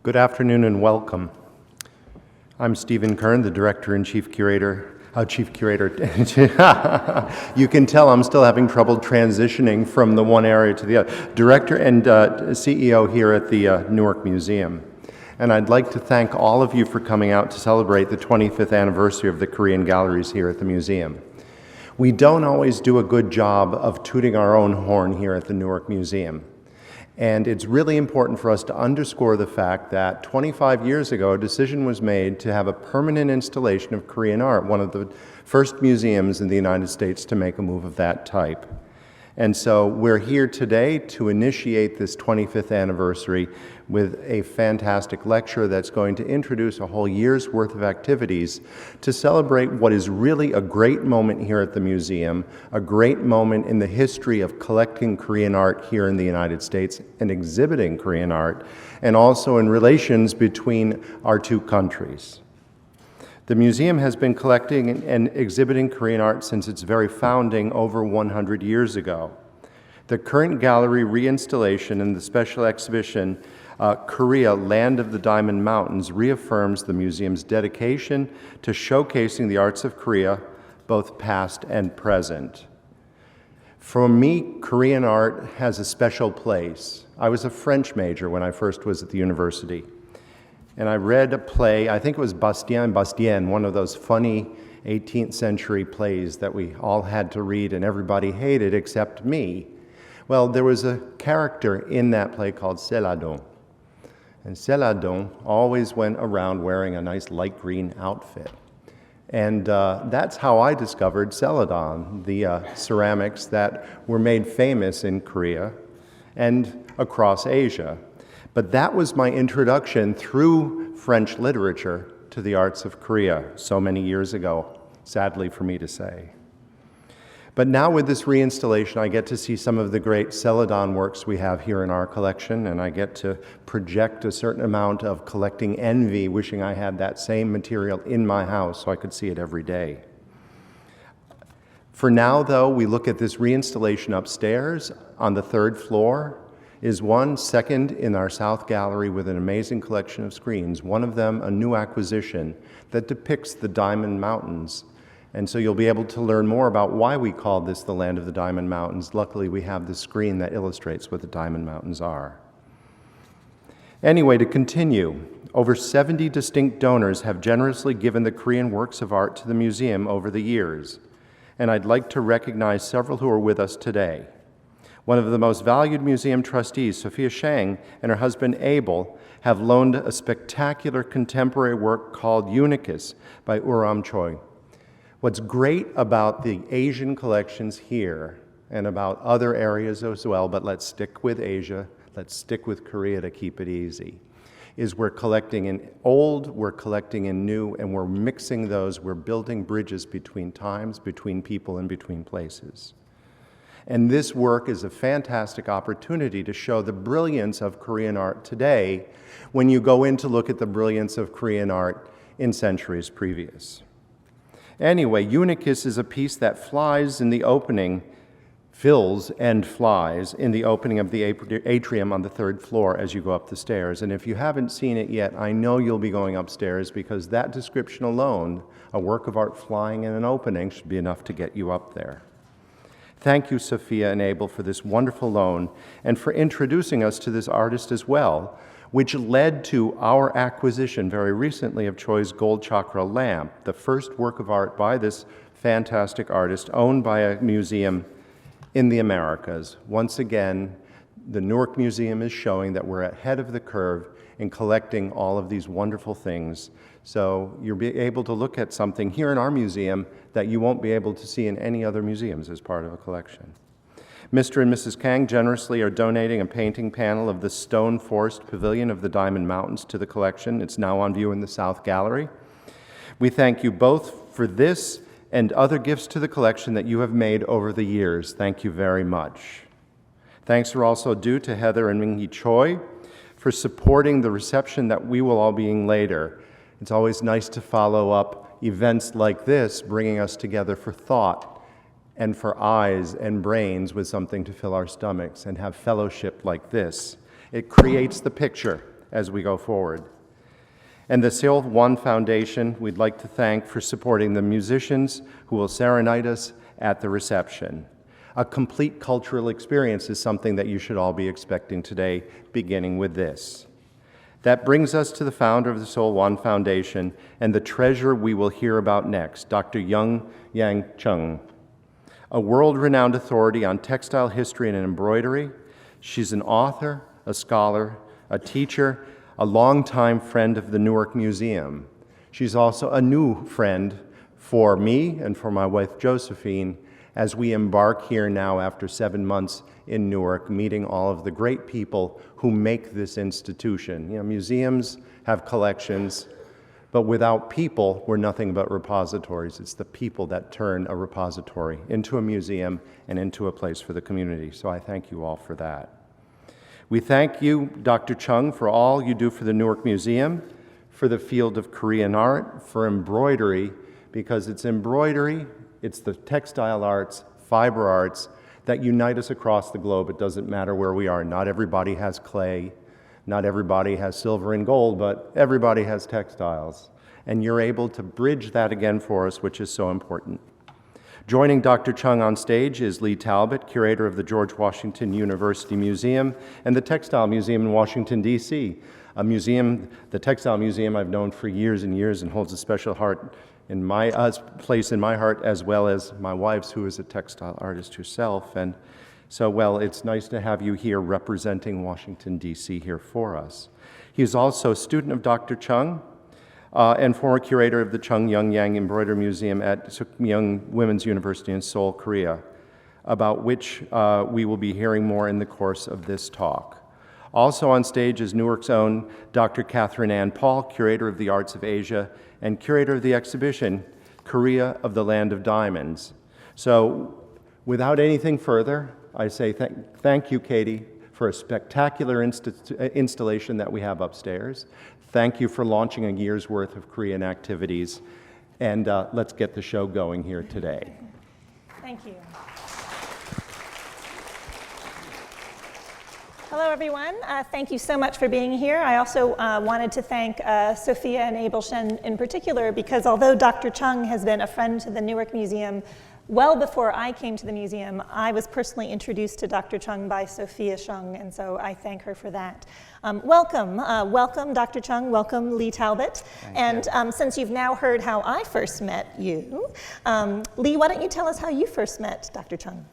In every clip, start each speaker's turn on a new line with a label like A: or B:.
A: Good afternoon and welcome. I'm Stephen Kern, the Director and Chief Curator. You can tell I'm still having trouble transitioning from the one area to the other. Director and CEO here at the Newark Museum. And I'd like to thank all of you for coming out to celebrate the 25th anniversary of the Korean galleries here at the museum. We don't always do a good job of tooting our own horn here at the Newark Museum. And it's really important for us to underscore the fact that 25 years ago, a decision was made to have a permanent installation of Korean art, one of the first museums in the United States to make a move of that type. And so we're here today to initiate this 25th anniversary with a fantastic lecture that's going to introduce a whole year's worth of activities to celebrate what is really a great moment here at the museum, a great moment in the history of collecting Korean art here in the United States and exhibiting Korean art, and also in relations between our two countries. The museum has been collecting and exhibiting Korean art since its very founding over 100 years ago. The current gallery reinstallation and the special exhibition, Korea, Land of the Diamond Mountains, reaffirms the museum's dedication to showcasing the arts of Korea, both past and present. For me, Korean art has a special place. I was a French major when I first was at the university. And I read a play, I think it was Bastien, one of those funny 18th century plays that we all had to read and everybody hated except me. Well, there was a character in that play called Celadon. And Celadon always went around wearing a nice light green outfit. And that's how I discovered Celadon, the ceramics that were made famous in Korea and across Asia. But that was my introduction through French literature to the arts of Korea so many years ago, sadly for me to say. But now with this reinstallation, I get to see some of the great Celadon works we have here in our collection, and I get to project a certain amount of collecting envy, wishing I had that same material in my house so I could see it every day. For now, though, we look at this reinstallation upstairs on the third floor. Is one, second in our South Gallery with an amazing collection of screens, one of them a new acquisition that depicts the Diamond Mountains. And so you'll be able to learn more about why we call this the Land of the Diamond Mountains. Luckily, we have the screen that illustrates what the Diamond Mountains are. Anyway, to continue, over 70 distinct donors have generously given the Korean works of art to the museum over the years. And I'd like to recognize several who are with us today. One of the most valued museum trustees, Sophia Shang, and her husband Abel have loaned a spectacular contemporary work called Unicus by Uram Choi. What's great about the Asian collections here and about other areas as well, but let's stick with Asia, let's stick with Korea to keep it easy, is we're collecting in old, we're collecting in new, and we're mixing those, we're building bridges between times, between people, and between places. And this work is a fantastic opportunity to show the brilliance of Korean art today when you go in to look at the brilliance of Korean art in centuries previous. Anyway, Unicus is a piece that flies in the opening, fills and flies in the opening of the atrium on the third floor as you go up the stairs. And if you haven't seen it yet, I know you'll be going upstairs because that description alone, a work of art flying in an opening, should be enough to get you up there. Thank you, Sophia and Abel, for this wonderful loan and for introducing us to this artist as well, which led to our acquisition very recently of Choi's Gold Chakra lamp, the first work of art by this fantastic artist owned by a museum in the Americas. Once again, the Newark Museum is showing that we're ahead of the curve in collecting all of these wonderful things. So you'll be able to look at something here in our museum that you won't be able to see in any other museums as part of a collection. Mr. and Mrs. Kang generously are donating a painting panel of the stone forest pavilion of the Diamond Mountains to the collection. It's now on view in the South Gallery. We thank you both for this and other gifts to the collection that you have made over the years. Thank you very much. Thanks are also due to Heather and Minghee Choi for supporting the reception that we will all be in later. It's always nice to follow up events like this, bringing us together for thought and for eyes and brains with something to fill our stomachs and have fellowship like this. It creates the picture, as we go forward. And the Seol Won Foundation, we'd like to thank for supporting the musicians who will serenade us at the reception. A complete cultural experience is something that you should all be expecting today, beginning with this. That brings us to the founder of the Seol Won Foundation and the treasure we will hear about next, Dr. Yang Chung, a world-renowned authority on textile history and embroidery. She's an author, a scholar, a teacher, a longtime friend of the Newark Museum. She's also a new friend for me and for my wife Josephine as we embark here now after 7 months in Newark, meeting all of the great people who make this institution. You know, museums have collections, but without people, we're nothing but repositories. It's the people that turn a repository into a museum and into a place for the community. So I thank you all for that. We thank you, Dr. Chung, for all you do for the Newark Museum, for the field of Korean art, for embroidery, because it's embroidery, it's the textile arts, fiber arts, that unite us across the globe. It doesn't matter where we are. Not everybody has clay, not everybody has silver and gold, but everybody has textiles. And you're able to bridge that again for us, which is so important. Joining Dr. Chung on stage is Lee Talbot, curator of the George Washington University Museum and the Textile Museum in Washington, D.C., a museum, the Textile Museum I've known for years and years and holds a special place in my heart, as well as my wife's, who is a textile artist herself. And so, well, it's nice to have you here representing Washington, D.C. here for us. He's also a student of Dr. Chung and former curator of the Chung Yang Embroidery Museum at Sookmyung Women's University in Seoul, Korea, about which we will be hearing more in the course of this talk. Also on stage is Newark's own Dr. Katherine curator of the Arts of Asia and curator of the exhibition, Korea of the Land of Diamonds. So without anything further, I say thank you, Katie, for a spectacular installation that we have upstairs. Thank you for launching a year's worth of Korean activities. And let's get the show going here today.
B: Thank you. Hello, everyone. Thank you so much for being here. I also wanted to thank Sophia and Abel Shen in particular, because although Dr. Chung has been a friend to the Newark Museum well before I came to the museum, I was personally introduced to Dr. Chung by Sophia Shung, and so I thank her for that. Welcome, Dr. Chung, welcome, Lee Talbot. Since you've now heard how I first met you, Lee, why don't you tell us how you first met Dr. Chung?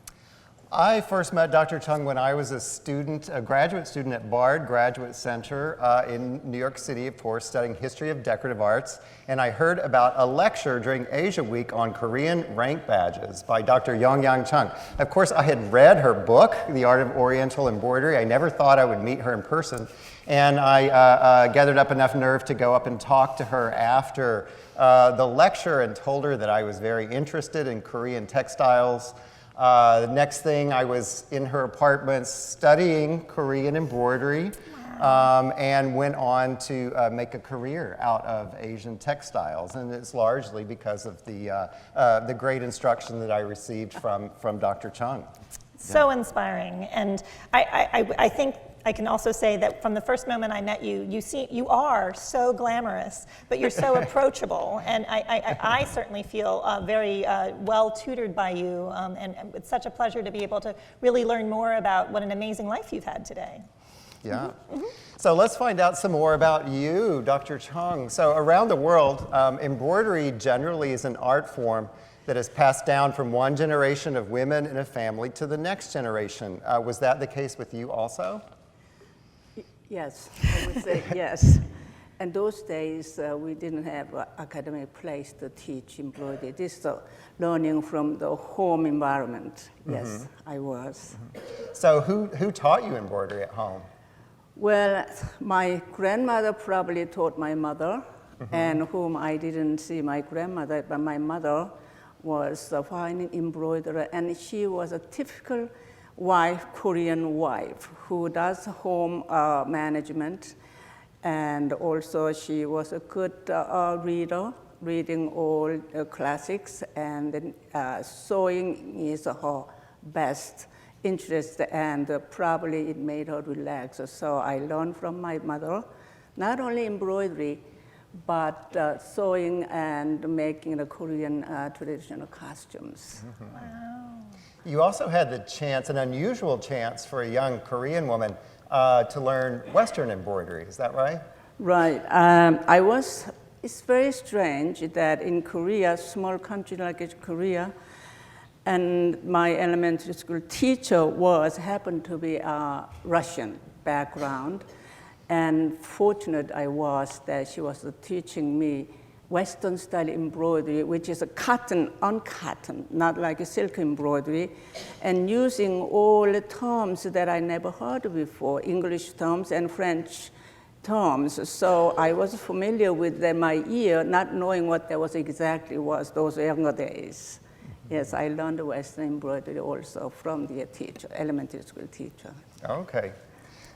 C: I first met Dr. Chung when I was a graduate student at Bard Graduate Center in New York City, of course, studying history of decorative arts. And I heard about a lecture during Asia Week on Korean rank badges by Dr. Yang Chung. Of course, I had read her book, The Art of Oriental Embroidery. I never thought I would meet her in person. And I gathered up enough nerve to go up and talk to her after the lecture and told her that I was very interested in Korean textiles. The next thing, I was in her apartment studying Korean embroidery and went on to make a career out of Asian textiles. And it's largely because of the great instruction that I received from Dr. Chung.
B: So inspiring. And I think I can also say that from the first moment I met you, you are so glamorous, but you're so approachable. And I certainly feel very well tutored by you. And it's such a pleasure to be able to really learn more about what an amazing life you've had today.
C: Yeah. So let's find out some more about you, Dr. Chung. So around the world, embroidery generally is an art form that is passed down from one generation of women in a family to the next generation. Was that the case with you also?
D: Yes, I would say yes. And those days, we didn't have an academic place to teach embroidery. This is learning from the home environment. Yes, I was.
C: So who taught you embroidery at home?
D: Well, my grandmother probably taught my mother, and whom I didn't see my grandmother, but my mother was a fine embroiderer, and she was a typical wife, Korean wife, who does home management, and also she was a good reader, reading all classics, and then sewing is her best interest, and probably it made her relax. So I learned from my mother not only embroidery, but sewing and making the Korean traditional costumes.
C: Mm-hmm. Wow. You also had the chance, an unusual chance for a young Korean woman to learn Western embroidery, is that right?
D: Right. It's very strange that in Korea, small country like Korea, and my elementary school teacher happened to be a Russian background. And fortunate I was that she was teaching me Western style embroidery, which is a cotton on cotton, not like a silk embroidery, and using all the terms that I never heard before, English terms and French terms. So I was familiar with them my ear, not knowing what that was exactly was those younger days. Yes, I learned Western embroidery also from the teacher, elementary school teacher.
C: Okay.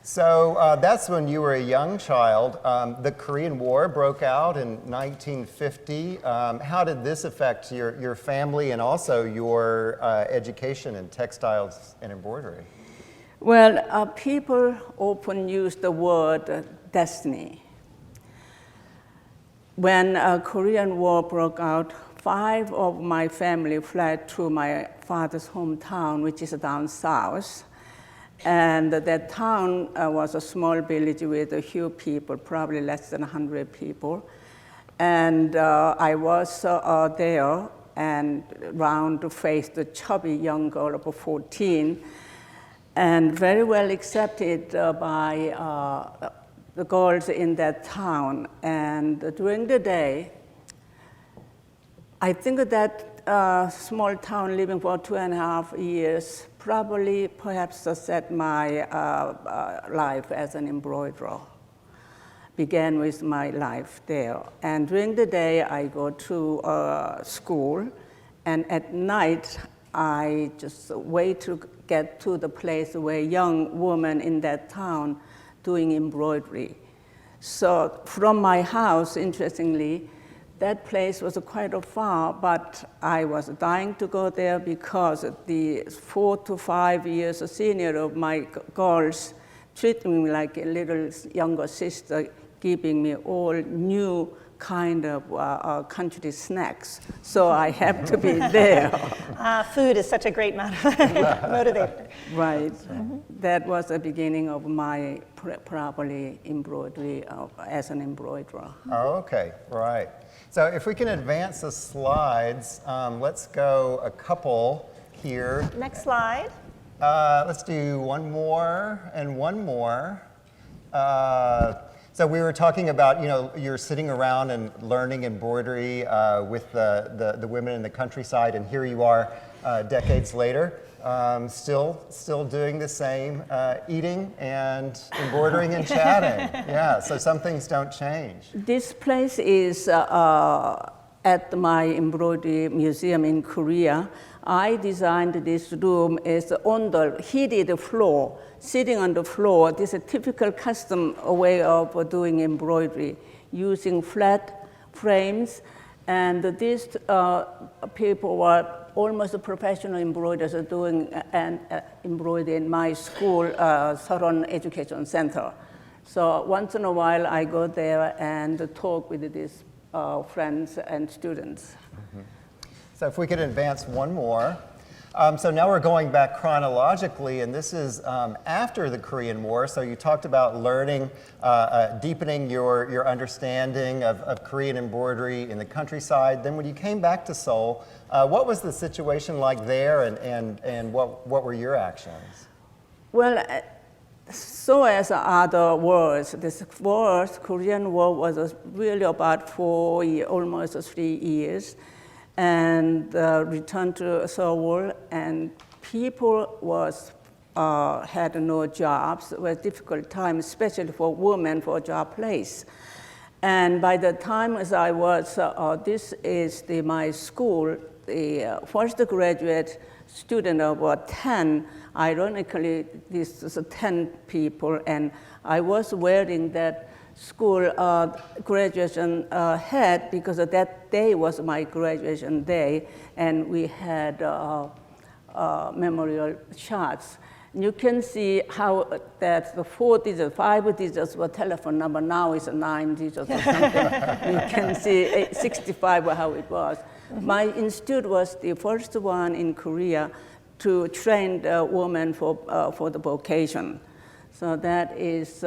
C: So that's when you were a young child. The Korean War broke out in 1950. How did this affect your family and also your education in textiles and embroidery?
D: Well, people often use the word destiny. When Korean War broke out, 5 of my family fled to my father's hometown, which is down south. And that town was a small village with a few people, probably less than 100 people. And I was there and round to face the chubby young girl of 14, and very well accepted by the girls in that town. And during the day, I think that small town living for 2.5 years probably perhaps set my life as an embroiderer. Began with my life there. And during the day, I go to school, and at night, I just wait to get to the place where young women in that town doing embroidery. So from my house, interestingly, that place was quite far, but I was dying to go there because the 4 to 5 years senior of my girls treated me like a little younger sister, giving me all new kind of country snacks. So I have to be there.
B: Food is such a great motivator.
D: Right. Mm-hmm. That was the beginning of my probably embroidery as an embroiderer.
C: Oh, okay, right. So if we can advance the slides, let's go a couple here.
B: Next slide.
C: Let's do one more and one more. So we were talking about, you're sitting around and learning embroidery with the women in the countryside, and here you are decades later, still doing the same, eating and embroidering and chatting. Yeah, so some things don't change.
D: This place is at my embroidery museum in Korea. I designed this room as on the heated floor, sitting on the floor. This is a typical custom way of doing embroidery, using flat frames. And these people were almost professional embroiders doing embroidery in my school, Seoul Education Center. So once in a while, I go there and talk with these friends and students.
C: Mm-hmm. So if we could advance one more. So now we're going back chronologically, and this is after the Korean War. So you talked about learning, deepening your understanding of Korean embroidery in the countryside. Then when you came back to Seoul, what was the situation like there, and what were your actions?
D: Well, so as other wars, this war, Korean War, was really about almost 3 years. And returned to Seoul, and people had no jobs. It was a difficult time, especially for women, for a job place. And by the time as I was, this is my school, the first graduate student of 10, ironically, this is 10 people, and I was wearing that school graduation hat because that day was my graduation day, and we had memorial shots. You can see how that the 4 digits, 5 digits were telephone number, now it's 9 digits or something. You can see 65 how it was. My institute was the first one in Korea to train the women for the vocation. So that is,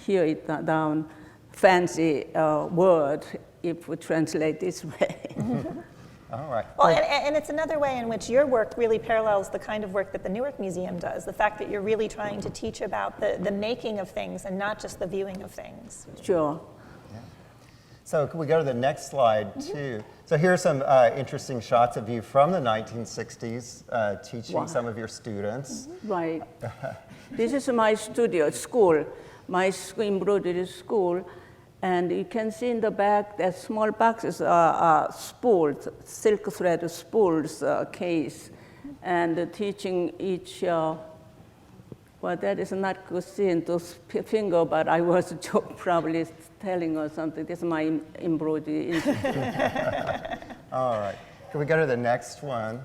D: here it down, fancy word if we translate this way.
C: All right.
B: Well, and it's another way in which your work really parallels the kind of work that the Newark Museum does, the fact that you're really trying to teach about the making of things and not just the viewing of things.
D: Sure.
C: Yeah. So can we go to the next slide, too? So here are some interesting shots of you from the 1960s teaching some of your students.
D: Right. This is my studio, school, my embroidery school. And you can see in the back that small boxes are spools, silk thread spools case, and teaching each, well, that is not good seeing those finger, but I was probably telling or something. This is my embroidery institute.
C: All right. Can we go to the next one?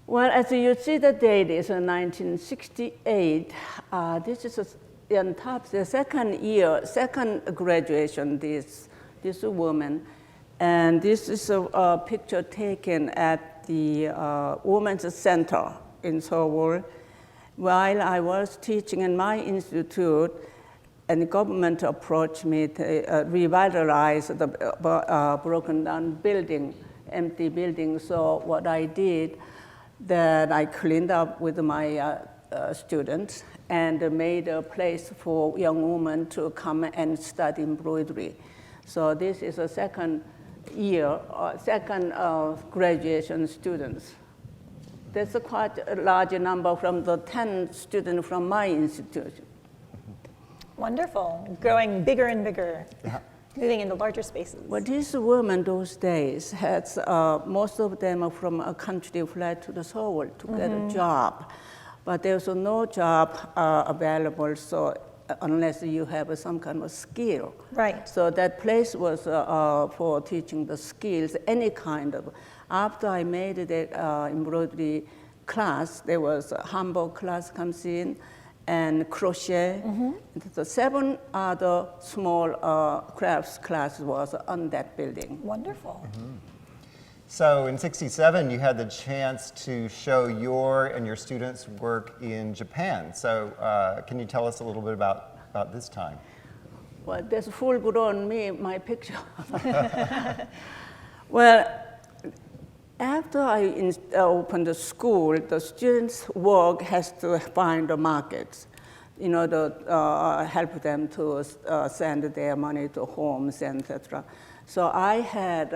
D: Well, as you see, the date is 1968. This is on top, the second graduation, this woman. And this is a picture taken at the Women's Center in Seoul. While I was teaching in my institute, and the government approached me to revitalize the broken down building, empty building. So what I did, that I cleaned up with my students and made a place for young women to come and study embroidery. So this is a second graduation students. That's a quite a large number from the 10 students from my institution.
B: Wonderful, growing bigger and bigger, moving into larger spaces.
D: Well, these women those days had, most of them are from a country fled to the Seoul to get a job. But there's no job available, so unless you have some kind of skill.
B: Right.
D: So that place was for teaching the skills, any kind of. After I made the embroidery class, there was a hanbok class comes in, and crochet. The 7 other small crafts classes was on that building.
B: Wonderful.
C: So in '67, you had the chance to show your and your students' work in Japan. So can you tell us a little bit about this time?
D: Well, there's full-grown me, my picture. Well, after I opened the school, the students' work has to find the markets in order to help them to send their money to homes, etc. So I had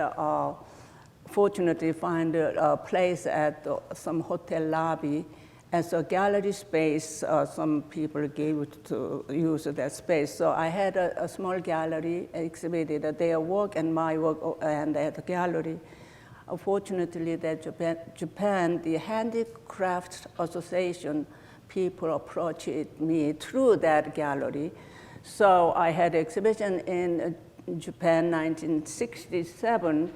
D: fortunately find a place at some hotel lobby as a gallery space. Some people gave to use that space. So I had a small gallery, exhibited their work and my work, and at the gallery. Unfortunately, that Japan, the Handicraft Association, people approached me through that gallery. So I had exhibition in Japan, 1967.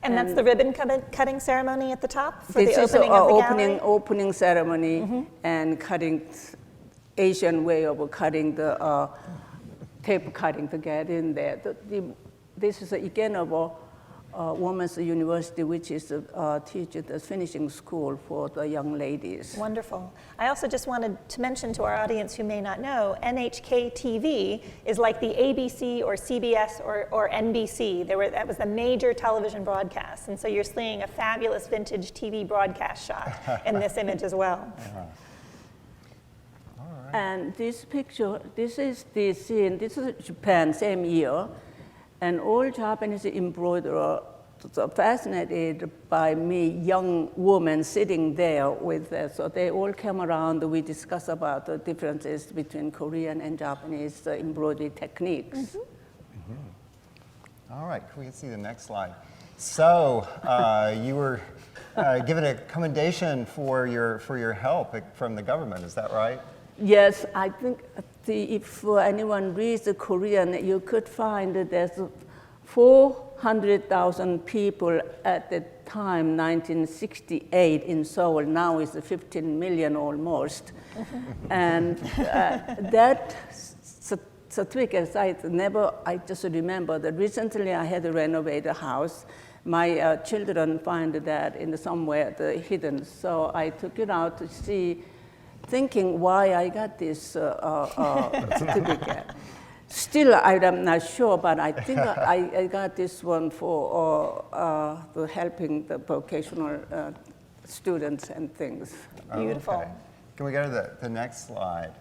B: And that's the ribbon cutting ceremony at the top for the opening of the gallery?
D: Opening ceremony and cutting, Asian way of cutting the tape cutting to get in there. This is again of a women's university, which is teaching the finishing school for the young ladies.
B: Wonderful. I also just wanted to mention to our audience who may not know, NHK TV is like the ABC or CBS or NBC. That was the major television broadcast. And so you're seeing a fabulous vintage TV broadcast shot in this image as well.
C: All right.
D: And this picture, this is the scene, this is Japan, same year. And all Japanese embroiderers are fascinated by me, young woman sitting there with us. So they all came around. We discuss about the differences between Korean and Japanese embroidery techniques.
C: All right, can we see the next slide? So you were given a commendation for your help from the government, is that right?
D: Yes, I think if anyone reads the Korean, you could find that there's 4 100,000 people at the time, 1968 in Seoul. Now it's 15 million almost. And that certificate, I just remember that recently I had to renovate a house. My children find that in somewhere hidden. So I took it out to see, thinking why I got this certificate. Still, I'm not sure, but I think I got this one for helping the vocational students and things.
B: Beautiful.
C: Okay. Can we go to the next slide?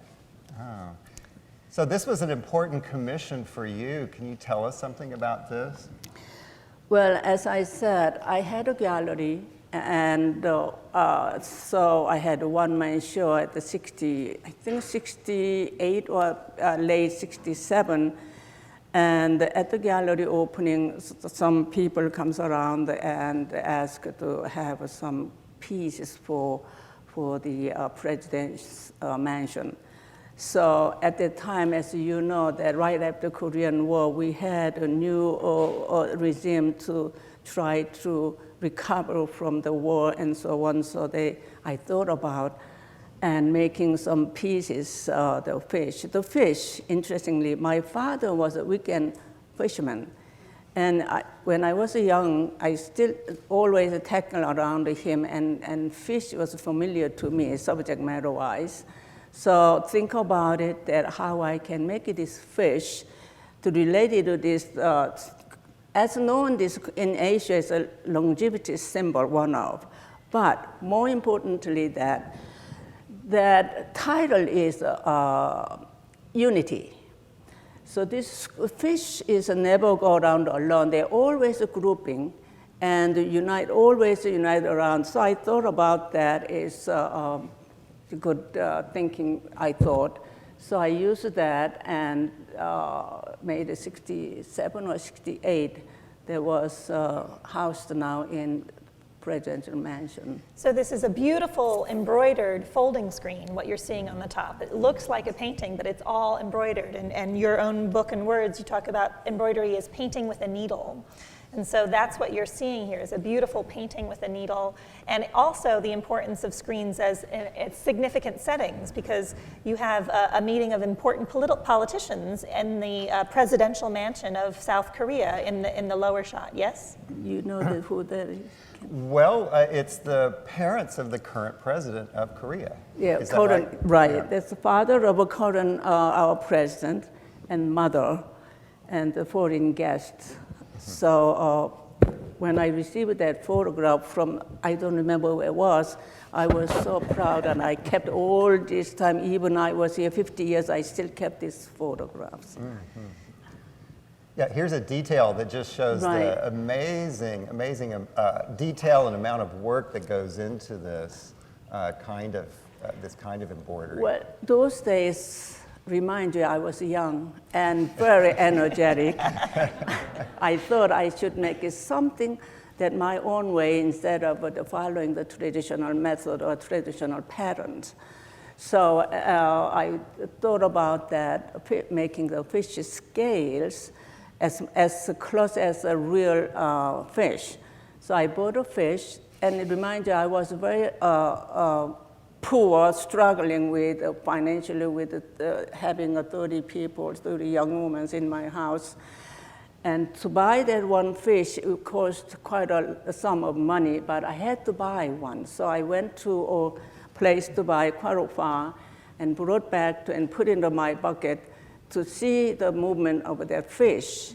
C: Oh. So this was an important commission for you. Can you tell us something about this?
D: Well, as I said, I had a gallery, and so I had a one-man show at the 68 or late 67. And at the gallery opening, some people comes around and ask to have some pieces for the president's mansion. So at the time, as you know, that right after the Korean War, we had a new regime to try to recover from the war and so on. So I thought about and making some pieces, the fish. The fish, interestingly, my father was a weekend fisherman. And when I was young, I still always tackle around him, and fish was familiar to me, subject matter-wise. So think about it, that how I can make this fish to relate it to this, as known this in Asia as a longevity symbol, one of. But more importantly, that title is unity. So this fish is never go around alone. They're always grouping and always unite around. So I thought about that is good thinking, I thought. So I used that and made a 67 or 68. There was housed now in presidential mansion.
B: So this is a beautiful embroidered folding screen, what you're seeing on the top. It looks like a painting, but it's all embroidered. And your own book and words, you talk about embroidery as painting with a needle. And so that's what you're seeing here, is a beautiful painting with a needle, and also the importance of screens as its significant settings, because you have a meeting of important politicians in the presidential mansion of South Korea in the lower shot, yes?
D: You know who that is?
C: Well, it's the parents of the current president of Korea.
D: Yeah,
C: is that right?
D: Right.
C: Yeah.
D: That's the father of Kern, our president, and mother, and the foreign guests. So when I received that photograph from, I don't remember where it was, I was so proud, and I kept all this time, even I was here 50 years, I still kept these photographs.
C: Mm-hmm. Yeah, here's a detail that just shows the amazing detail and amount of work that goes into this kind of embroidery.
D: Well, those days, remind you, I was young and very energetic. I thought I should make it something that my own way instead of following the traditional method or traditional patterns. So I thought about that, making the fish scales as close as a real fish. So I bought a fish, and it reminds you, I was very poor, struggling with financially with having 30 young women in my house. And to buy that one fish, it cost quite a sum of money, but I had to buy one. So I went to a place to buy quite far and brought back and put into my bucket to see the movement of that fish.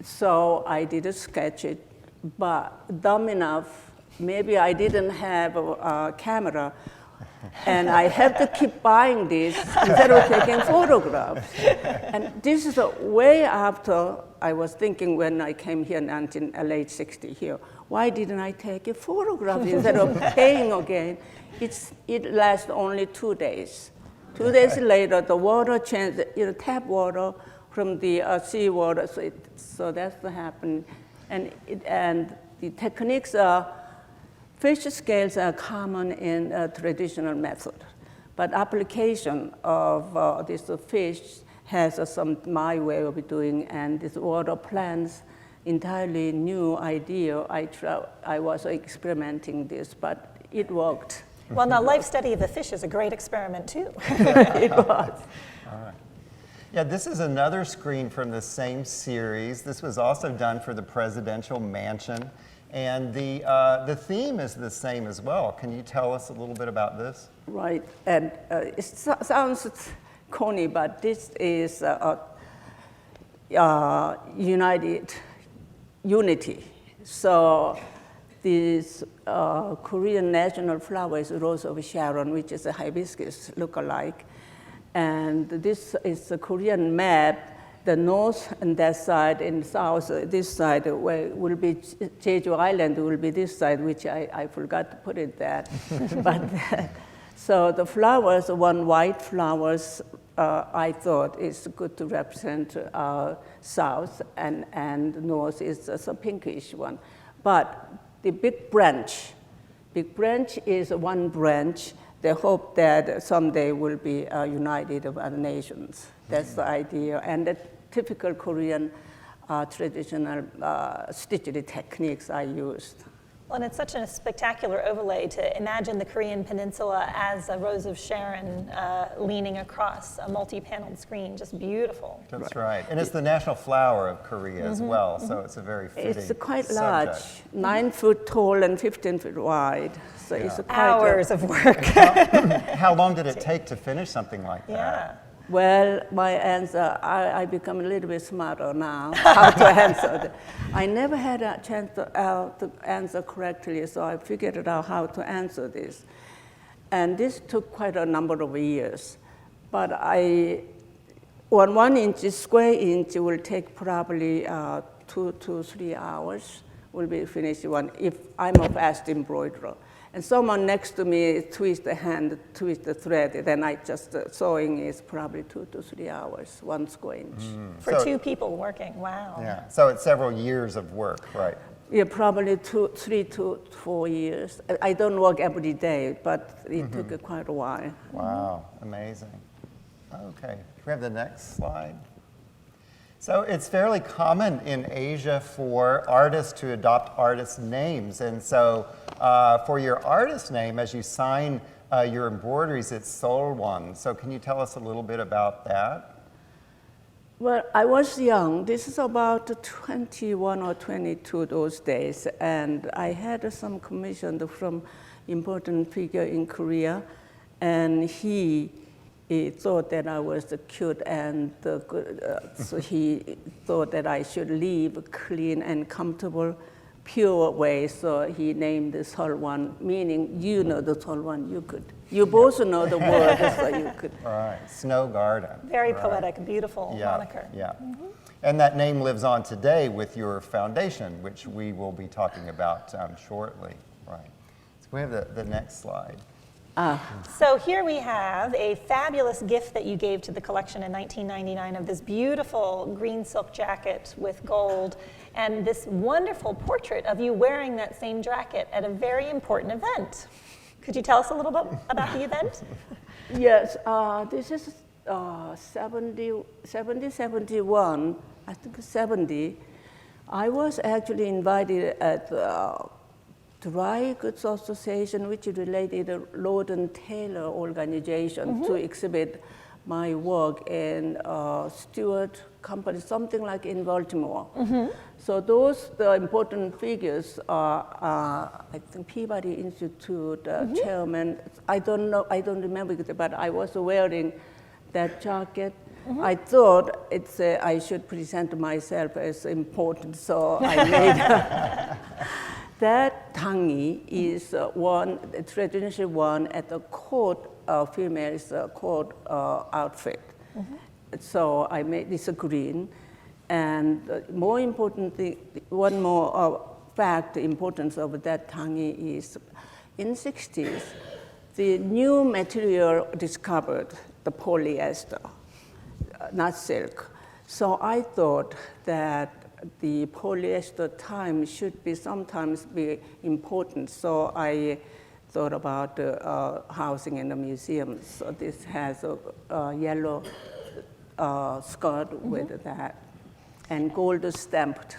D: So I did sketch it, but dumb enough, maybe I didn't have a camera, and I have to keep buying this instead of taking photographs. And this is way after I was thinking when I came here in late 60 here, why didn't I take a photograph instead of paying again? It lasts only 2 days. 2 days later, the water changed, tap water from the sea water, so that's what happened. And the techniques are, fish scales are common in traditional method, but application of this fish has some my way of doing, and this water plants entirely new idea. I was experimenting this, but it worked.
B: Well, now life study of the fish is a great experiment too.
D: It was.
C: All right. Yeah, this is another screen from the same series. This was also done for the presidential mansion. And the theme is the same as well. Can you tell us a little bit about this?
D: Right, and it sounds corny, but this is unity. So this Korean national flower is Rose of Sharon, which is a hibiscus look-alike. And this is a Korean map. The north and that side, and south, this side will be Jeju Island, will be this side, which I forgot to put it there. But so the flowers, one white flowers, I thought is good to represent south, and north is a pinkish one. But the big branch is one branch. They hope that someday will be united of other nations. That's the idea. And the typical Korean traditional stitchery techniques I used.
B: Well, and it's such a spectacular overlay to imagine the Korean peninsula as a Rose of Sharon leaning across a multi-paneled screen, just beautiful.
C: That's right. And it's the national flower of Korea as well, so it's a very fitting
D: It's quite
C: subject.
D: large, 9 foot tall and 15 feet wide. So it's quite
B: Hours of work.
C: How long did it take to finish something like that?
B: Yeah.
D: Well, my answer, I become a little bit smarter now how to answer that. I never had a chance to answer correctly, so I figured out how to answer this. And this took quite a number of years. But 1 inch, square inch will take probably 2 to 3 hours, will be finished one, if I'm a fast embroiderer. And someone next to me twist the hand, twist the thread, then I just, sewing is probably 2 to 3 hours, 1 square inch.
B: For
C: So-
B: 2 people working, wow.
C: Yeah, so it's several years of work, right?
D: Yeah, probably 3 to 4 years. I don't work every day, but it took quite a while.
C: Wow, amazing. Okay, can we have the next slide? So it's fairly common in Asia for artists to adopt artist names. And so for your artist name, as you sign your embroideries, it's Seol Won. So can you tell us a little bit about that?
D: Well, I was young. This is about 21 or 22 those days. And I had some commission from important figure in Korea. And he thought that I was cute and good, so he thought that I should live clean and comfortable, pure way. So he named the Seol Won, meaning you know the Seol Won, you both know the word, so you could.
C: All right, Snow Garden.
B: Very
C: Right.
B: poetic, beautiful moniker.
C: Yeah. And that name lives on today with your foundation, which we will be talking about shortly. Right. So we have the next slide.
B: So here we have a fabulous gift that you gave to the collection in 1999 of this beautiful green silk jacket with gold and this wonderful portrait of you wearing that same jacket at a very important event. Could you tell us a little bit about the event?
D: Yes, this is 71, I think 70. I was actually invited at Dry Goods Association, which is related to Lord and Taylor organization, to exhibit my work in Stewart Company, something like in Baltimore. So those the important figures are, I think Peabody Institute chairman. I don't know, I don't remember it, but I was wearing that jacket. I thought I should present myself as important, so I made that tangi is one, the traditional one at the court, female's court outfit. So I made this green. And more importantly, one more fact, the importance of that tangi is in 60s, the new material discovered, the polyester, not silk. So I thought that the polyester time should be sometimes be important. So I thought about housing in the museum. So this has a yellow skirt with that and gold stamped.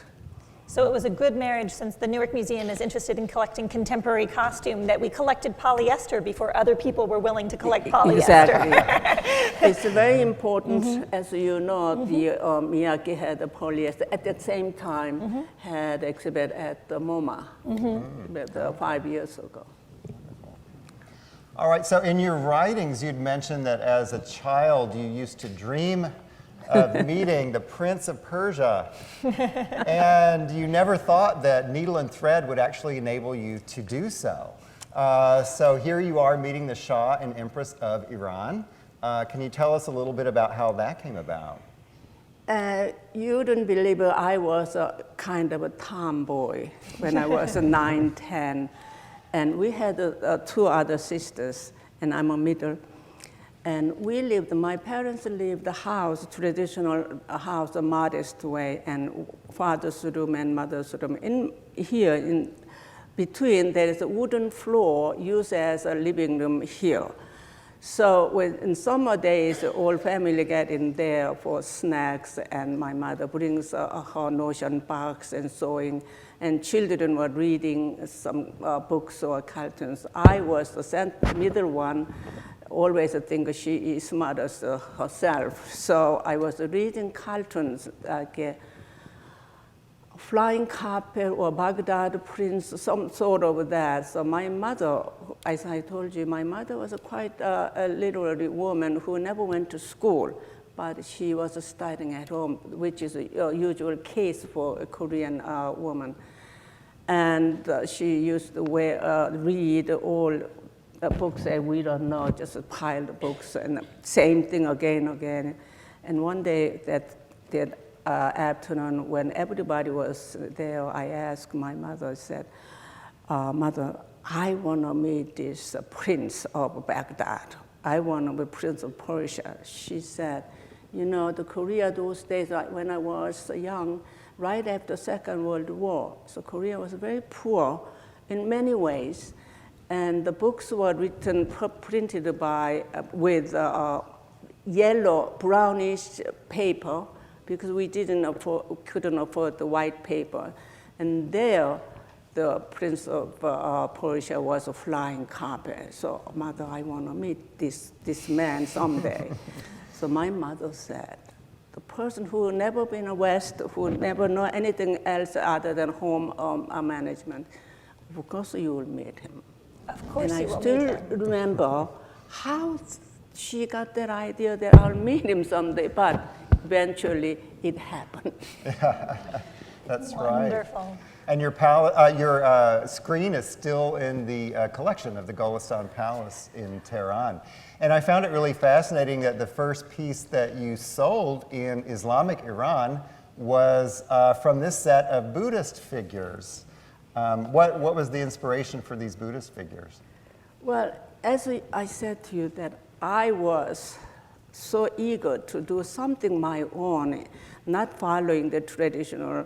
B: So it was a good marriage, since the Newark Museum is interested in collecting contemporary costume, that we collected polyester before other people were willing to collect polyester.
D: Exactly. It's very important, as you know, the Miyake had the polyester at the same time, had exhibit at the MoMA about 5 years ago.
C: All right, so in your writings, you'd mentioned that as a child, you used to dream of meeting the Prince of Persia, and you never thought that needle and thread would actually enable you to do so. So here you are meeting the Shah and Empress of Iran. Can you tell us a little bit about how that came about?
D: You don't believe it, I was a kind of a tomboy when I was 9, 10, and we had 2 other sisters, and I'm a middle. And we lived, my parents lived the house, traditional house, a modest way, and father's room and mother's room. Here, in between, there is a wooden floor used as a living room here. So in summer days, the whole family get in there for snacks, and my mother brings her notion box and sewing, and children were reading some books or cartoons. I was the middle one, always think she is smarter herself. So I was reading cartoons like Flying Carpet or Baghdad Prince, some sort of that. So my mother, as I told you, my mother was quite a literary woman who never went to school, but she was studying at home, which is a usual case for a Korean woman. And she used to read all books that we don't know, just piled books, and same thing again and again. And one day that afternoon, when everybody was there, I asked my mother, I said, Mother, I want to meet this Prince of Baghdad. I want to be Prince of Persia. She said, you know, the Korea those days, when I was young, right after Second World War, so Korea was very poor in many ways. And the books were written, printed by, with yellow, brownish paper, because we couldn't afford the white paper. And there, the Prince of Persia was a flying carpet. So, Mother, I want to meet this man someday. So my mother said, the person who never been West, who never know anything else other than home management, of course you will meet him.
B: Of course
D: and
B: you will
D: I still
B: meet him.
D: remember how she got that idea that I'll meet him someday, but eventually it happened.
C: That's
B: Wonderful.
C: right. And your screen is still in the collection of the Golestan Palace in Tehran. And I found it really fascinating that the first piece that you sold in Islamic Iran was from this set of Buddhist figures. What was the inspiration for these Buddhist figures?
D: Well, as I said to you, that I was so eager to do something my own, not following the traditional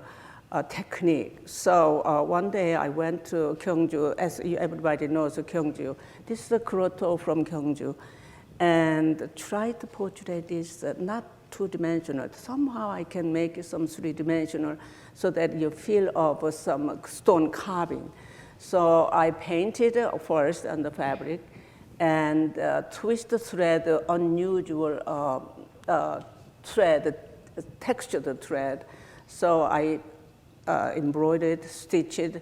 D: technique. So one day I went to Gyeongju, as everybody knows Gyeongju. This is the Curator from Gyeongju, and tried to portray this not two-dimensional. Somehow I can make it some three-dimensional so that you feel of some stone carving. So I painted first on the fabric and twist the thread, unusual thread, textured thread. So I embroidered, stitched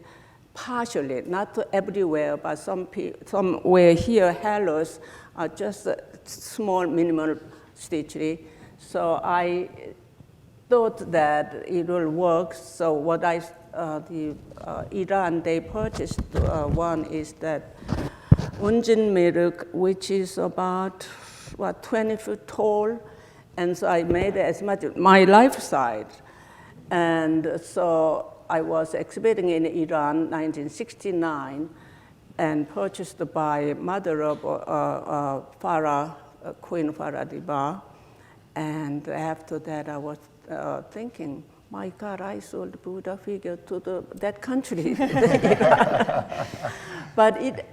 D: partially, not everywhere, but somewhere here, halos are just a small minimal stitchery. So I thought that it will work. So what Iran, they purchased one is that Unjin milk, which is about 20 feet tall. And so I made it as much my life size. And so I was exhibiting in Iran, 1969, and purchased by mother of Farah, Queen Farah Diba. And after that, I was thinking, my God, I sold Buddha figure to that country. But it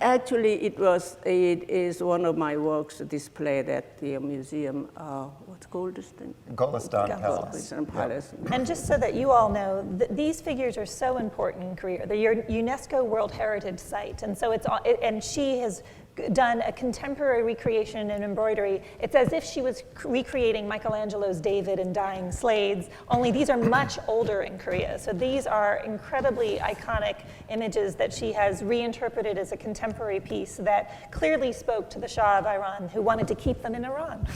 D: is one of my works displayed at the museum, what's Goldston?
C: Golestan Palace.
D: Palace.
B: And just so that you all know, these figures are so important in Korea. They're UNESCO World Heritage Site, and so and she has done a contemporary recreation in embroidery. It's as if she was recreating Michelangelo's David and Dying Slades, only these are much older in Korea. So these are incredibly iconic images that she has reinterpreted as a contemporary piece that clearly spoke to the Shah of Iran, who wanted to keep them in Iran.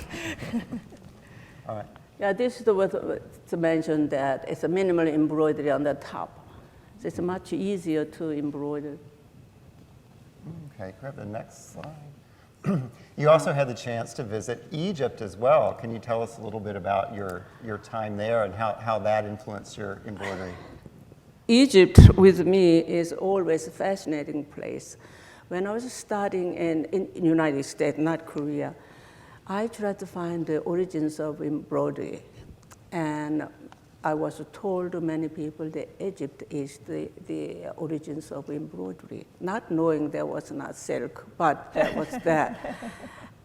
C: All right.
D: Yeah, this is to mention that it's a minimal embroidery on the top. So it's much easier to embroider.
C: Okay, grab the next slide. You also had the chance to visit Egypt as well. Can you tell us a little bit about your time there and how that influenced your embroidery?
D: Egypt, with me, is always a fascinating place. When I was studying in United States, not Korea, I tried to find the origins of embroidery. And I was told to many people that Egypt is the origins of embroidery, not knowing there was not silk, but there was that.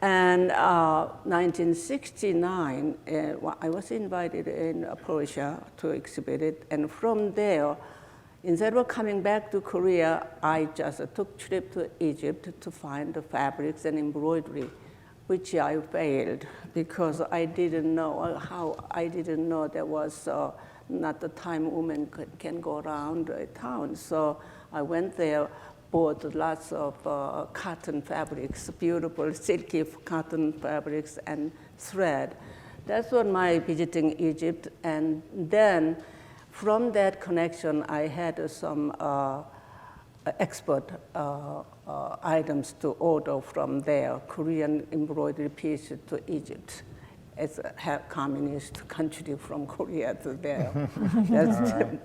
D: And 1969, I was invited in Persia to exhibit it, and from there, instead of coming back to Korea, I just took a trip to Egypt to find the fabrics and embroidery, which I failed because I didn't know there was not the time women can go around town. So I went there, bought lots of cotton fabrics, beautiful silky cotton fabrics and thread. That's what my visiting Egypt. And then from that connection, I had some export items to order from there, Korean embroidery pieces to Egypt. It's a communist country from Korea to there.
C: Right.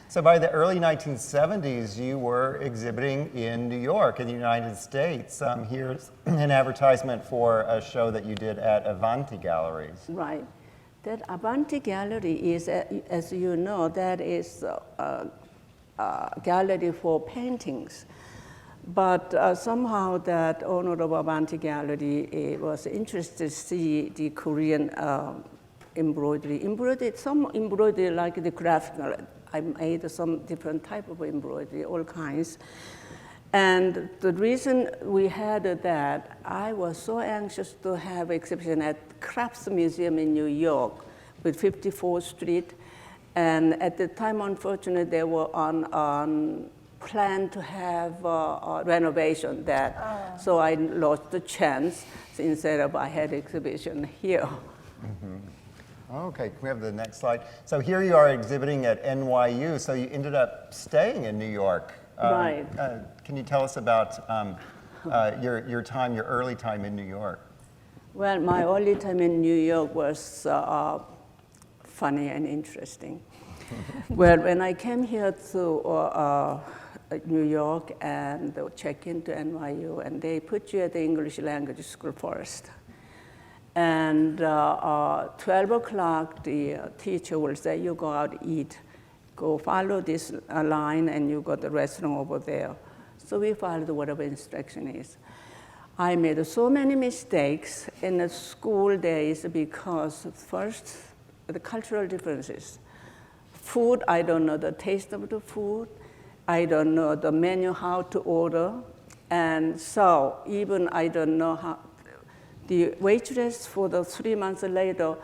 C: So by the early 1970s, you were exhibiting in New York in the United States. Here's an advertisement for a show that you did at Avanti Galleries.
D: Right. That Avanti Gallery is, as you know, that is a gallery for paintings. But somehow that owner of Avanti Gallery was interested to see the Korean embroidery. Some embroidery like the graphical. I made some different type of embroidery, all kinds. And the reason we had that, I was so anxious to have exhibition at Crafts Museum in New York with 54th Street. And at the time, unfortunately, they were on plan to have a renovation that. So I lost the chance. So instead of I had exhibition here.
C: Mm-hmm. Okay, can we have the next slide? So here you are exhibiting at NYU. So you ended up staying in New York.
D: Right.
C: Can you tell us about your early time in New York?
D: Well, my early time in New York was funny and interesting. Well, when I came here to New York and check into NYU, and they put you at the English language school first. And 12 o'clock, the teacher will say, you go out, eat. Go follow this line, and you got the restaurant over there. So we followed whatever instruction is. I made so many mistakes in the school days because first, the cultural differences. Food, I don't know the taste of the food. I don't know the menu, how to order. And so even I don't know how, the waitress for the 3 months later,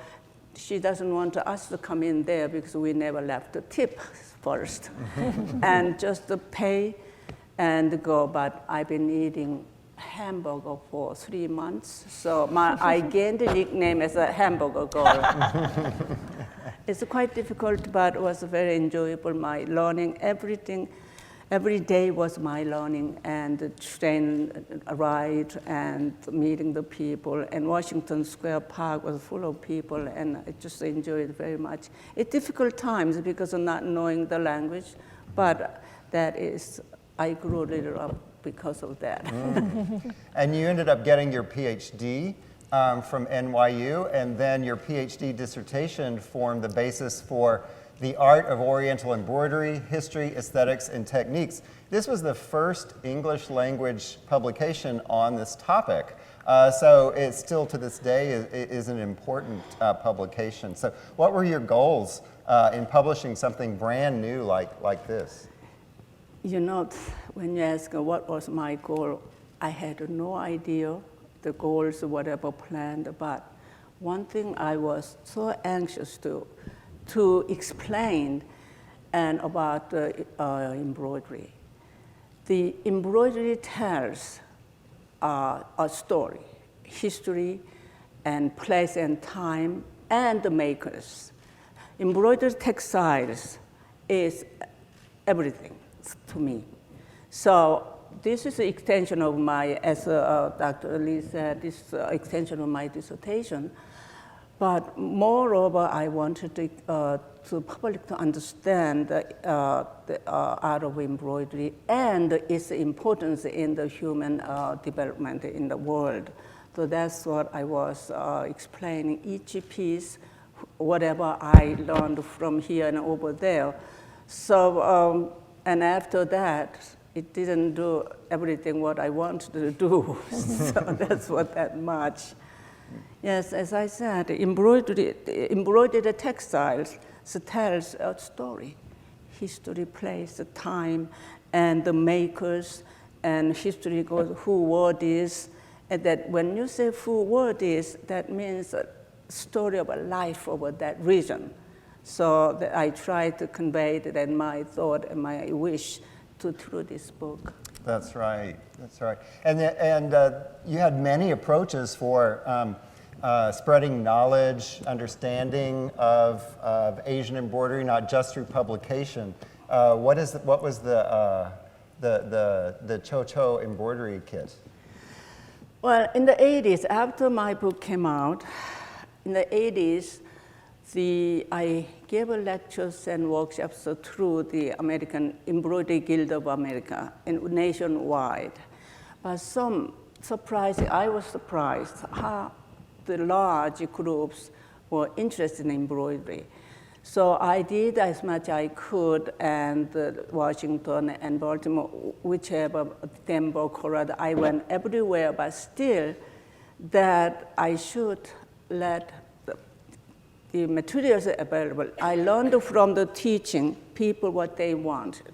D: she doesn't want us to come in there because we never left the tip first. And just to pay and go, but I've been eating hamburger for 3 months. So I gained the nickname as a hamburger girl. It's quite difficult, but it was very enjoyable. My learning, everything, every day was my learning, and the train ride and meeting the people. And Washington Square Park was full of people, and I just enjoyed it very much. It's difficult times because of not knowing the language, but that is, I grew a little up because of that.
C: And you ended up getting your PhD from NYU, and then your PhD dissertation formed the basis for The Art of Oriental Embroidery, History, Aesthetics, and Techniques. This was the first English language publication on this topic. So it still to this day is an important publication. So what were your goals in publishing something brand new like this?
D: You know, when you ask what was my goal, I had no idea the goals, whatever planned, but one thing I was so anxious to explain and about embroidery. The embroidery tells a story, history, and place and time, and the makers. Embroidered textiles is everything to me. So this is an extension of my, as Dr. Lee said, this is an extension of my dissertation. But moreover, I wanted to public to understand the art of embroidery and its importance in the human development in the world. So that's what I was explaining, each piece, whatever I learned from here and over there. So, and after that, it didn't do everything what I wanted to do. So that's what that much. Yes, as I said, embroidered textiles tells a story. History, place, time, and the makers, and history goes who wore this. And that when you say who wore this, that means a story of a life over that region. So that I try to convey that in my thought and my wish through this book.
C: That's right. That's right. And you had many approaches for spreading knowledge, understanding of Asian embroidery, not just through publication. What was the Cho embroidery kit?
D: Well, in the 80s, after my book came out, in the 80s, I gave lectures and workshops through the American Embroidery Guild of America nationwide. But I was surprised how the large groups were interested in embroidery. So I did as much I could, and Washington and Baltimore, whichever, Denver, Colorado, I went everywhere, but still that I should let the materials available. I learned from the teaching people what they wanted.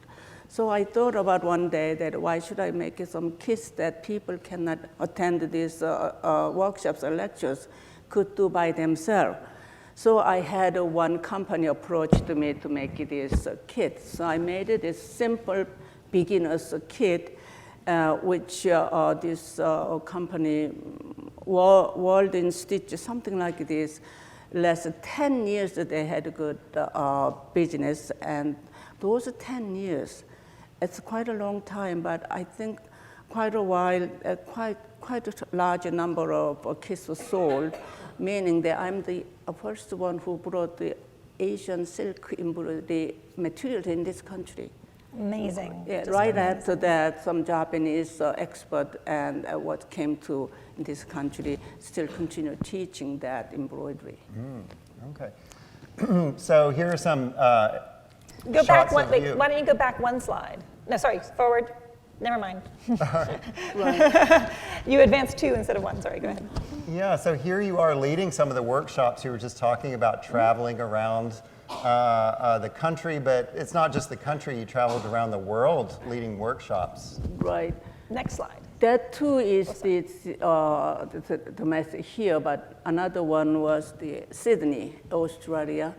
D: So I thought about one day that why should I make some kits that people cannot attend these workshops or lectures could do by themselves. So I had one company approach to me to make this kit. So I made it a simple beginner's kit, which this company, World in Stitch, something like this, less than 10 years they had a good business, and those 10 years, it's quite a long time, but I think quite a while, quite a large number of kits were sold, meaning that I'm the first one who brought the Asian silk embroidery material in this country.
B: Amazing.
D: Yeah, right after that, some Japanese expert and what came to this country still continue teaching that embroidery.
C: Okay. So here are some
B: Go back
C: shots
B: one.
C: of
B: Wait,
C: you.
B: why don't you go back one slide? No, sorry, forward. Never mind.
D: Right.
B: You advanced 2 instead of 1. Sorry, go ahead.
C: Yeah, so here you are leading some of the workshops. You were just talking about traveling around the country, but it's not just the country. You traveled around the world leading workshops.
D: Right.
B: Next slide.
D: That too is the message here, but another one was the Sydney, Australia,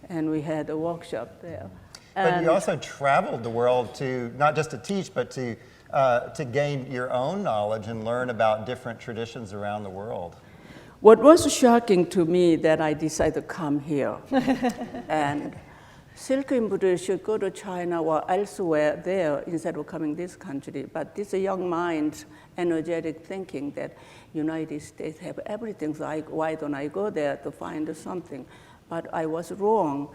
D: and we had a workshop there.
C: But you also traveled the world to, not just to teach, but to gain your own knowledge and learn about different traditions around the world.
D: What was shocking to me that I decided to come here. And silk embroidery should go to China or elsewhere there instead of coming this country. But this young mind, energetic thinking that United States have everything, so why don't I go there to find something? But I was wrong.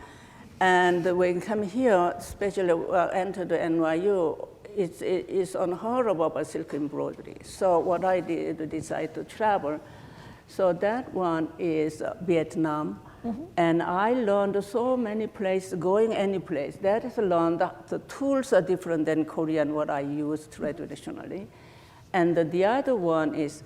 D: And when I come here, especially entered NYU, it's unheard of about silk embroidery. So what I did, decide to travel So that one is Vietnam. And I learned so many places, going any place. That is learned, the tools are different than Korean, what I use traditionally. And the other one is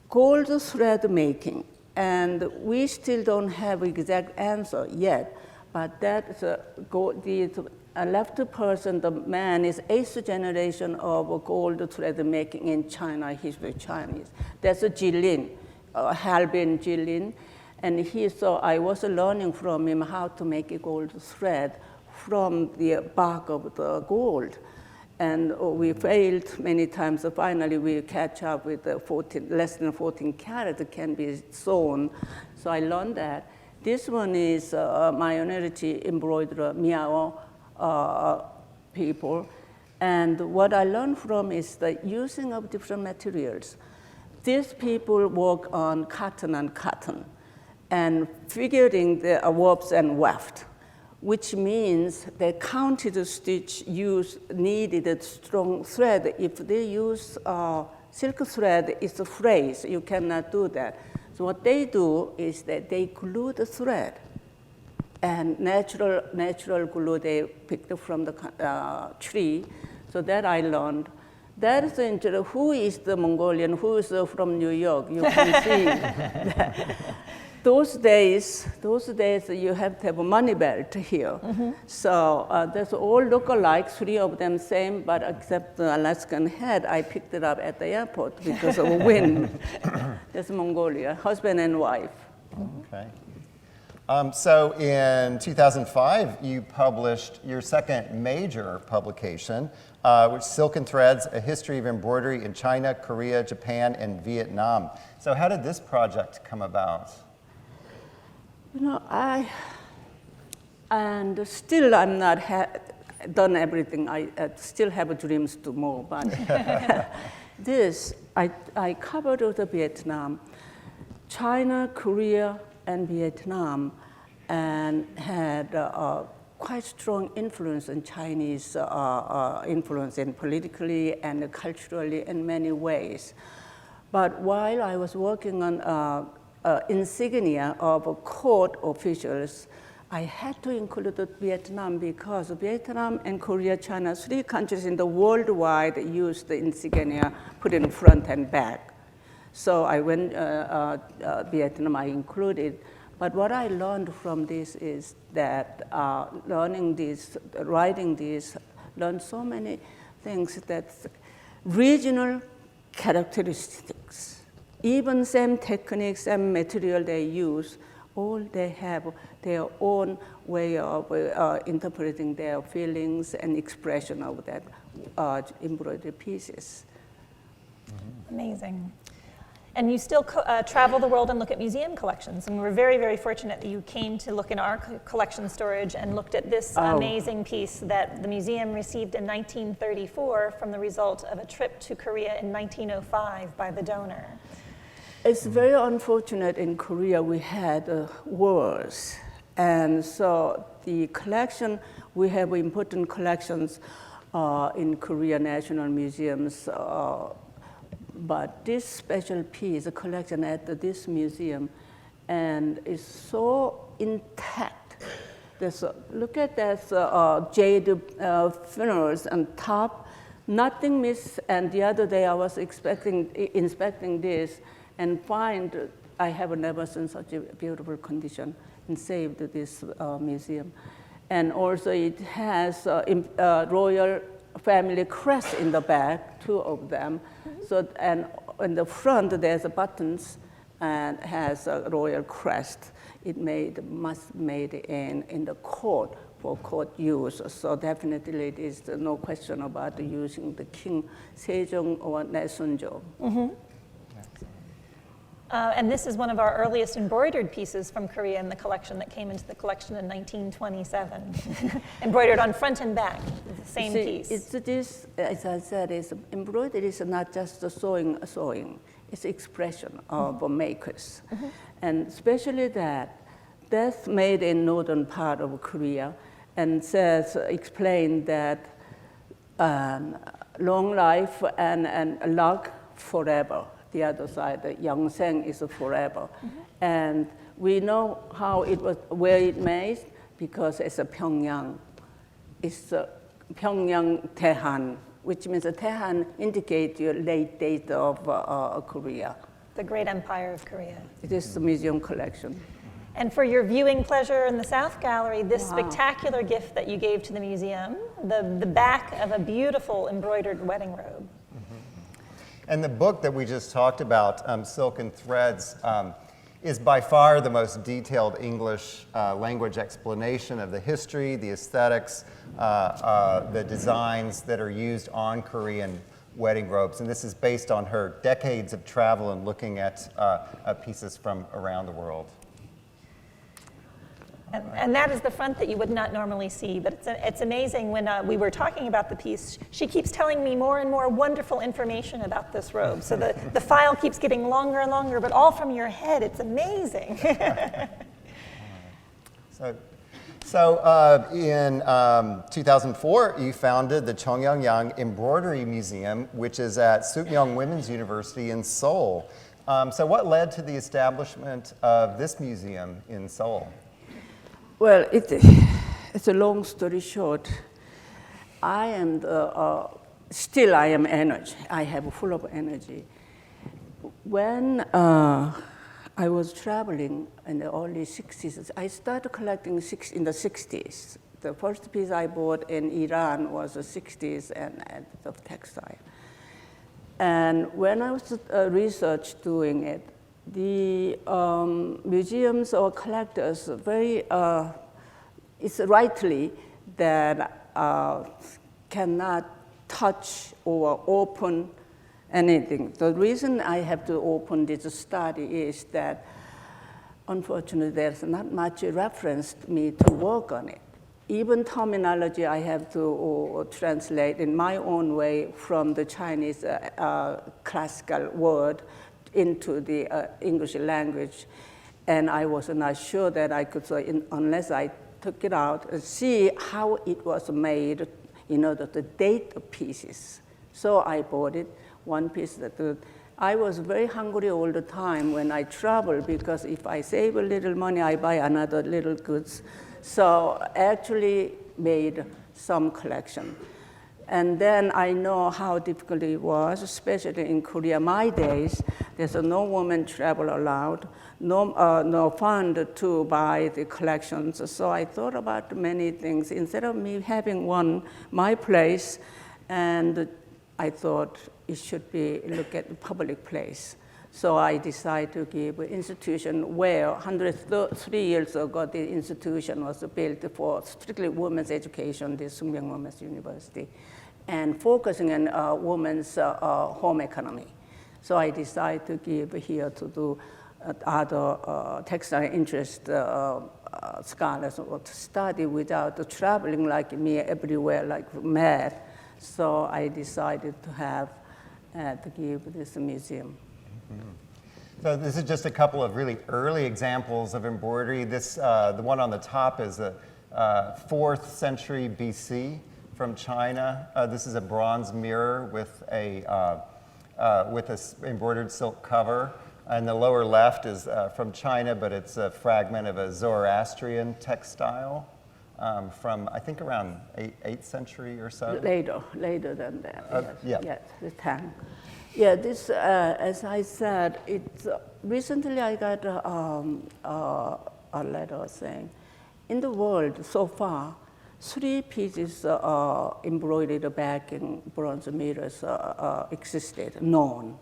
D: gold thread making. And we still don't have exact answer yet, but that's the left person, the man, is 8th generation of gold thread making in China. He's very Chinese. That's Jilin, Halbin Jilin. And so I was learning from him how to make a gold thread from the bark of the gold. And we failed many times. So finally, we catch up with less than 14 karat can be sewn. So I learned that. This one is minority embroiderer, Miao people. And what I learned from is the using of different materials. These people work on cotton and cotton, and figuring the warps and weft, which means they counted the stitch needed a strong thread. If they use silk thread, it's a phrase. You cannot do that. So what they do is that they glue the thread, and natural glue they picked from the tree. So that I learned. That is interesting. Who is the Mongolian? Who is from New York? You can see that. Those days, you have to have a money belt here. So that's all look alike, 3 of them same, but except the Alaskan head, I picked it up at the airport because of wind. That's Mongolia, husband and wife.
C: Okay. So in 2005, you published your second major publication, which Silk and Threads, A History of Embroidery in China, Korea, Japan, and Vietnam. So how did this project come about?
D: You know, and still I'm not done everything. I still have dreams to more, but I covered the Vietnam, China, Korea, and Vietnam, and had quite strong influence in Chinese influence in politically and culturally in many ways. But while I was working on insignia of court officials, I had to include Vietnam because Vietnam and Korea, China, 3 countries in the worldwide use the insignia put in front and back. So I went, Vietnam I included. But what I learned from this is that writing this, learned so many things that regional characteristics, even same techniques, same material they use, all they have their own way of interpreting their feelings and expression of that embroidery pieces.
B: Amazing. And you still travel the world and look at museum collections. And we're very, very fortunate that you came to look in our collection storage and looked at this amazing piece that the museum received in 1934 from the result of a trip to Korea in 1905 by the donor.
D: It's very unfortunate in Korea we had wars. And so the collection, we have important collections in Korea National Museums. But this special piece, a collection at this museum, and is so intact. Look at that jade funerals on top, nothing missed. And the other day I was inspecting this and find I have never seen such a beautiful condition and saved this museum. And also it has royal family crest in the back, 2 of them. So, and in the front, there's buttons and has a royal crest. It must made in the court for court use. So definitely it is no question about using the King Sejong or Naesunjo.
B: And this is one of our earliest embroidered pieces from Korea in the collection that came into the collection in 1927. Embroidered on front and back, the same piece.
D: It's this, as I said, embroidery is not just the sewing. It's expression of makers. And especially that's made in northern part of Korea, and explain that long life and luck forever. the other side, the Yang Chung is forever. And we know how it was, where it made, because it's a Pyongyang. It's a Pyongyang Tehran, which means Tehran indicates the late date of Korea.
B: The great empire of Korea.
D: It is the museum collection.
B: And for your viewing pleasure in the South Gallery, this spectacular gift that you gave to the museum, the back of a beautiful embroidered wedding robe.
C: And the book that we just talked about, Silk and Threads, is by far the most detailed English language explanation of the history, the aesthetics, the designs that are used on Korean wedding robes. And this is based on her decades of travel and looking at pieces from around the world.
B: And that is the front that you would not normally see, but it's amazing. When we were talking about the piece, she keeps telling me more and more wonderful information about this robe. So the file keeps getting longer and longer, but all from your head. It's amazing.
C: So in 2004, you founded the Yang Embroidery Museum, which is at Sookmyung Women's University in Seoul. So what led to the establishment of this museum in Seoul?
D: Well, it's a long story short. I am still I am energy. I have full of energy. When I was traveling in the early 60s, I started collecting in the 60s. The first piece I bought in Iran was the 60s and of textile. And when I was doing it, the museums or collectors it's rightly that cannot touch or open anything. The reason I have to open this study is that unfortunately there's not much reference to me to work on it. Even terminology I have to translate in my own way from the Chinese classical word into the English language, and I was not sure that I could, unless I took it out and see how it was made in order to date the pieces. So I bought it, one piece that I was very hungry all the time when I travel, because if I save a little money, I buy another little goods. So actually made some collection. And then I know how difficult it was, especially in Korea. My days, there's no woman travel allowed, no fund to buy the collections. So I thought about many things. Instead of me having my place, and I thought it should be look at the public place. So I decided to give an institution where 103 years ago, the institution was built for strictly women's education, the Sookmyung Women's University, and focusing on women's home economy. So I decided to give here to do other textile interest scholars to study without traveling like me everywhere like mad. So I decided to have to give this museum.
C: So this is just a couple of really early examples of embroidery. This, the one on the top is a 4th century BC from China. This is a bronze mirror with a embroidered silk cover. And the lower left is from China, but it's a fragment of a Zoroastrian textile from, I think, around 8th century or so.
D: Later than that, yes.
C: Yeah.
D: Yes, the time. Yeah, this, as I said, recently I got a letter saying, in the world so far, 3 pieces embroidered backing bronze mirrors existed, known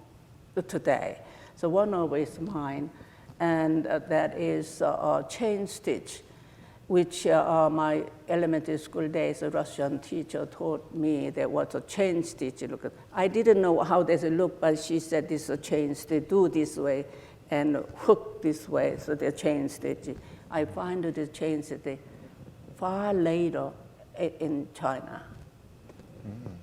D: today. So one of it is mine, and that is chain stitch, which my elementary school days, a Russian teacher taught me there was a chain stitch. Look, I didn't know how does it look, but she said this is a chain stitch, do this way, and hook this way, so the chain stitch. I find the chain stitch far later in China.
C: Mm-hmm.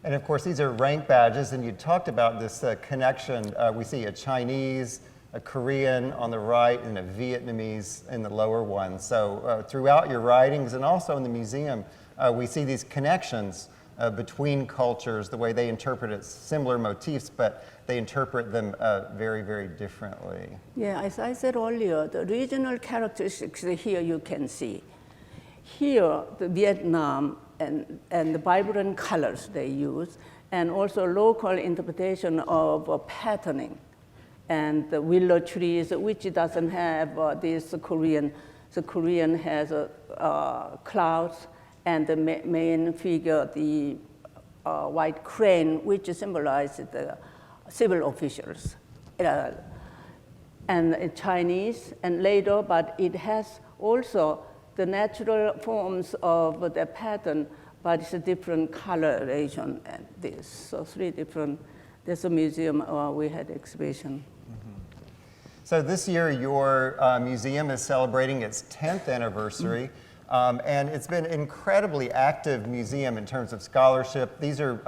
C: And of course, these are rank badges, and you talked about this connection. We see a Chinese, a Korean on the right, and a Vietnamese in the lower one. So throughout your writings and also in the museum, we see these connections between cultures, the way they interpret similar motifs, but they interpret them very, very differently.
D: Yeah, as I said earlier, the regional characteristics here you can see. Here, the Vietnam and the vibrant colors they use, and also local interpretation of patterning. And the willow trees, which doesn't have this Korean. The Korean has clouds, and the main figure, the white crane, which symbolizes the civil officials. And Chinese, and later, but it has also the natural forms of the pattern, but it's a different coloration and this. So 3 different, there's a museum, we had exhibition.
C: So this year, your museum is celebrating its 10th anniversary, and it's been an incredibly active museum in terms of scholarship. These are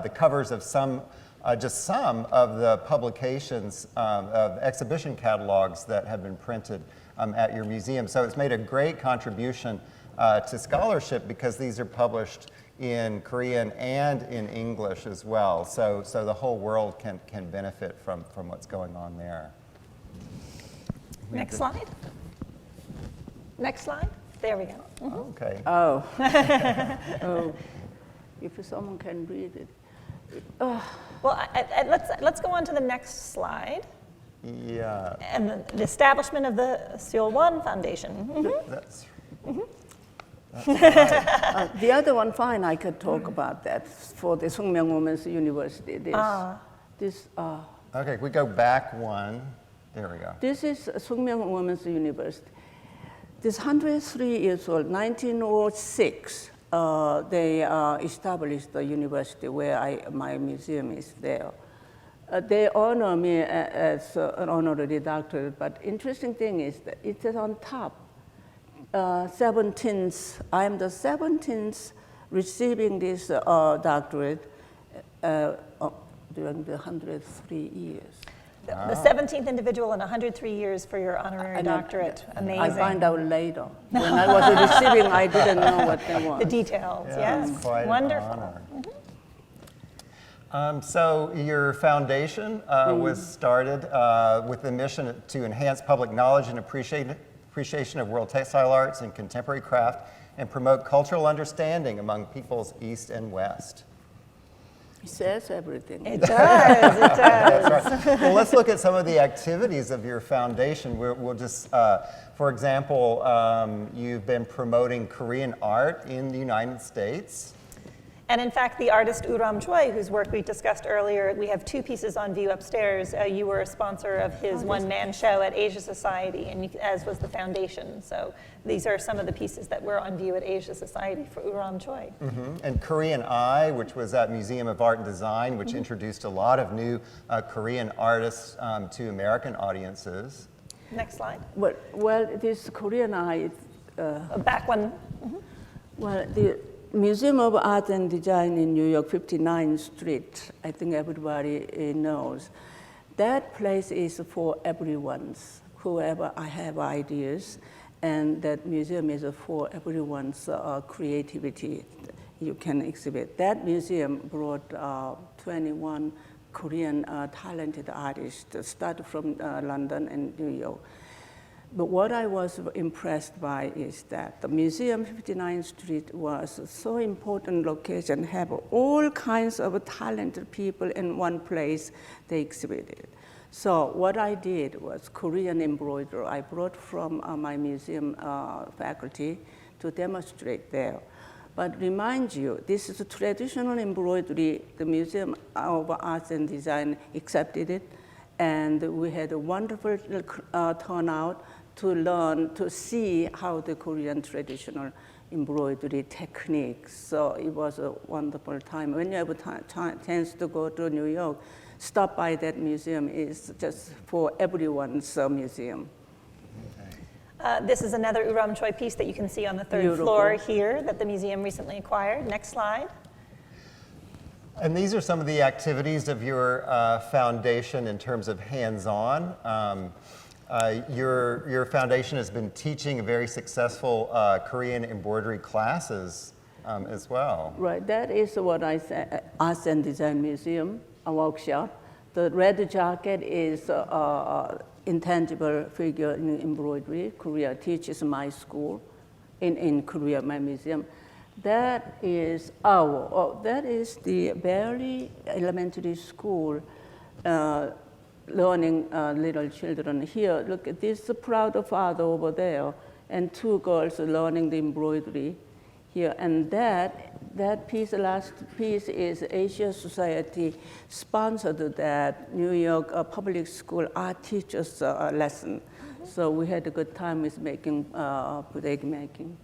C: the covers of just some of the publications of exhibition catalogs that have been printed at your museum. So it's made a great contribution to scholarship because these are published in Korean and in English as well. So the whole world can benefit from what's going on there.
B: Next slide. Next slide. There we go.
C: Okay.
D: Oh. Oh, if someone can read it.
B: Well, let's go on to the next slide.
C: Yeah.
B: And the establishment of the Seol Won Foundation.
C: That's
D: The other one, fine, I could talk about that for the Sookmyung Women's University.
C: Okay, we go back one. There we go.
D: This is Sookmyung Women's University. This 103 years old, 1906, they established the university where my museum is there. They honor me as an honorary doctorate, but interesting thing is that it is on top. 17th, I am the 17th receiving this doctorate during the 103 years.
B: The 17th individual in 103 years for your honorary doctorate. Amazing.
D: I find out later. When I was receiving, I didn't know what they was.
B: The details, yes.
C: It's quite
B: wonderful.
C: An honor. So your foundation was started with the mission to enhance public knowledge and appreciation of world textile arts and contemporary craft and promote cultural understanding among peoples East and West.
D: It says everything.
B: It does, it does.
C: That's right. Well, let's look at some of the activities of your foundation. We'll just, for example, you've been promoting Korean art in the United States.
B: And in fact, the artist Uram Choi, whose work we discussed earlier, we have 2 pieces on view upstairs. You were a sponsor of his one-man show at Asia Society, and as was the foundation. So these are some of the pieces that were on view at Asia Society for Uram Choi.
C: And Korean Eye, which was at Museum of Art and Design, which introduced a lot of new Korean artists to American audiences.
B: Next slide.
D: Well, this Korean Eye,
B: Back one.
D: well, the Museum of Art and Design in New York, 59th Street, I think everybody knows. That place is for everyone's, whoever I have ideas, and that museum is for everyone's creativity you can exhibit. That museum brought 21 Korean talented artists, started from London and New York. But what I was impressed by is that the museum, 59th Street, was a so important location, have all kinds of talented people in one place they exhibited. So what I did was Korean embroidery. I brought from my museum faculty to demonstrate there. But remind you, this is a traditional embroidery. The Museum of Arts and Design accepted it, and we had a wonderful turnout to learn, to see how the Korean traditional embroidery techniques. So it was a wonderful time. When you have a chance to go to New York, stop by that museum. It's just for everyone's museum.
B: This is another Uram Choi piece that you can see on the 3rd floor here that the museum recently acquired. Next slide.
C: And these are some of the activities of your foundation in terms of hands-on. Your foundation has been teaching very successful Korean embroidery classes as well.
D: Right, that is what I said, Arts and Design Museum, a workshop. The red jacket is intangible figure in embroidery. Korea teaches my school, in Korea, my museum. That is that is the Berry Elementary School learning little children. Here, look at this proud father over there, and two girls learning the embroidery here. And that piece, the last piece, is Asia Society sponsored that New York public school art teachers lesson. So we had a good time with making, egg making.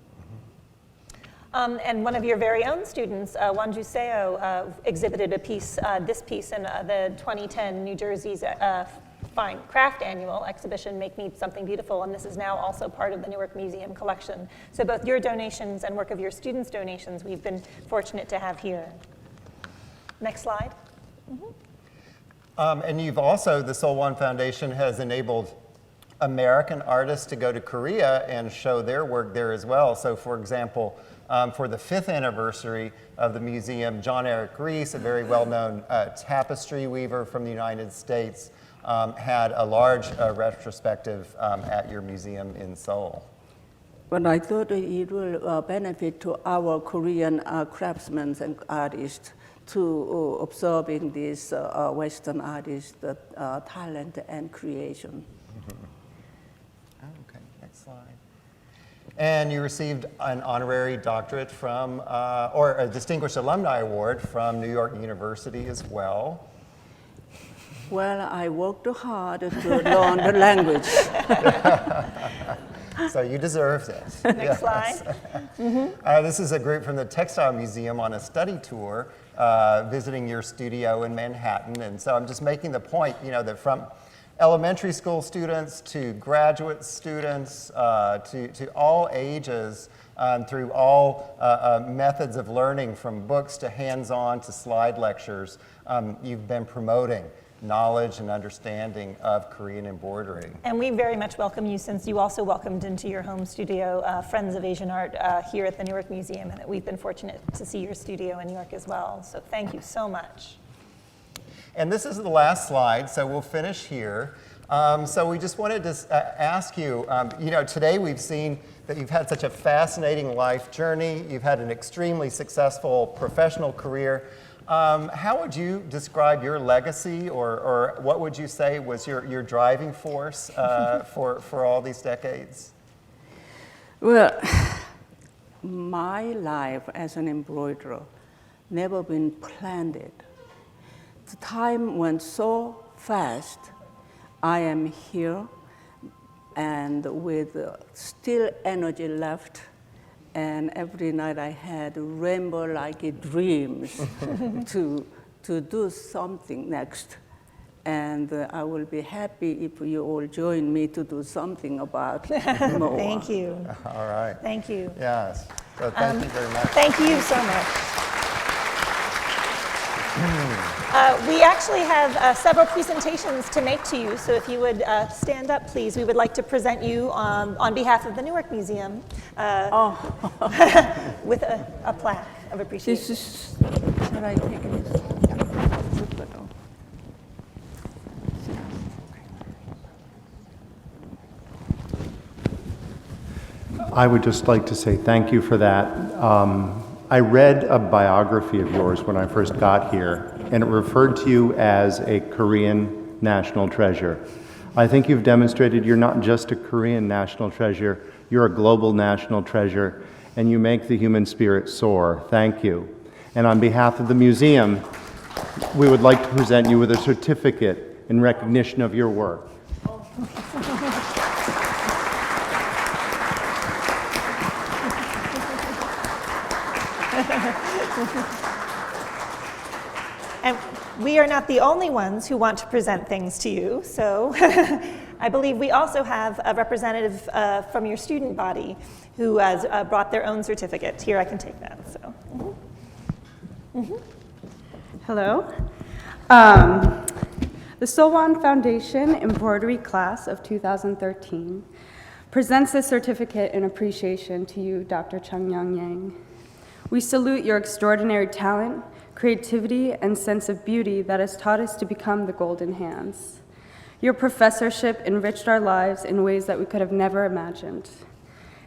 B: And one of your very own students, Won Seo, exhibited a piece, this piece in the 2010 New Jersey's Fine Craft Annual exhibition, Make Me Something Beautiful, and this is now also part of the Newark Museum collection. So both your donations and work of your students' donations, we've been fortunate to have here. Next slide.
C: And you've also, the Seoul Won Foundation has enabled American artists to go to Korea and show their work there as well. So for example, for the 5th anniversary of the museum, John Eric Reese, a very well-known tapestry weaver from the United States, had a large retrospective at your museum in Seoul.
D: But I thought it will benefit to our Korean craftsmen and artists to observing these Western artists' talent and creation.
C: Okay, next slide. And you received an honorary doctorate from, or a Distinguished Alumni Award from New York University as well.
D: Well, I worked hard to learn the language.
C: So you deserved it.
B: Next slide.
C: This is a group from the Textile Museum on a study tour, visiting your studio in Manhattan. And so I'm just making the point, that from elementary school students to graduate students, to all ages, through all methods of learning, from books to hands-on to slide lectures, you've been promoting knowledge and understanding of Korean embroidery.
B: And we very much welcome you, since you also welcomed into your home studio Friends of Asian Art here at the Newark Museum, and that we've been fortunate to see your studio in New York as well. So thank you so much.
C: And this is the last slide, so we'll finish here. So we just wanted to ask you, today we've seen that you've had such a fascinating life journey. You've had an extremely successful professional career. How would you describe your legacy, or what would you say was your driving force for all these decades?
D: Well, my life as an embroiderer never been planned. The time went so fast. I am here, and with still energy left, and every night I had rainbow-like dreams to do something next. And I will be happy if you all join me to do something about more.
B: Thank you.
C: All right.
B: Thank you.
C: Yes. So thank you very much.
B: Thank you so much. We actually have several presentations to make to you, so if you would stand up, please. We would like to present you on behalf of the Newark Museum with a plaque of appreciation.
D: This is, should I take this?
A: I would just like to say thank you for that. I read a biography of yours when I first got here, and it referred to you as a Korean national treasure. I think you've demonstrated you're not just a Korean national treasure, you're a global national treasure, and you make the human spirit soar. Thank you. And on behalf of the museum, we would like to present you with a certificate in recognition of your work.
B: And we are not the only ones who want to present things to you, so I believe we also have a representative from your student body who has brought their own certificate. Here, I can take that. So.
E: Hello. The Seoul Won Foundation Embroidery Class of 2013 presents this certificate in appreciation to you, Dr. Chung Yang. We salute your extraordinary talent, creativity, and sense of beauty that has taught us to become the golden hands. Your professorship enriched our lives in ways that we could have never imagined.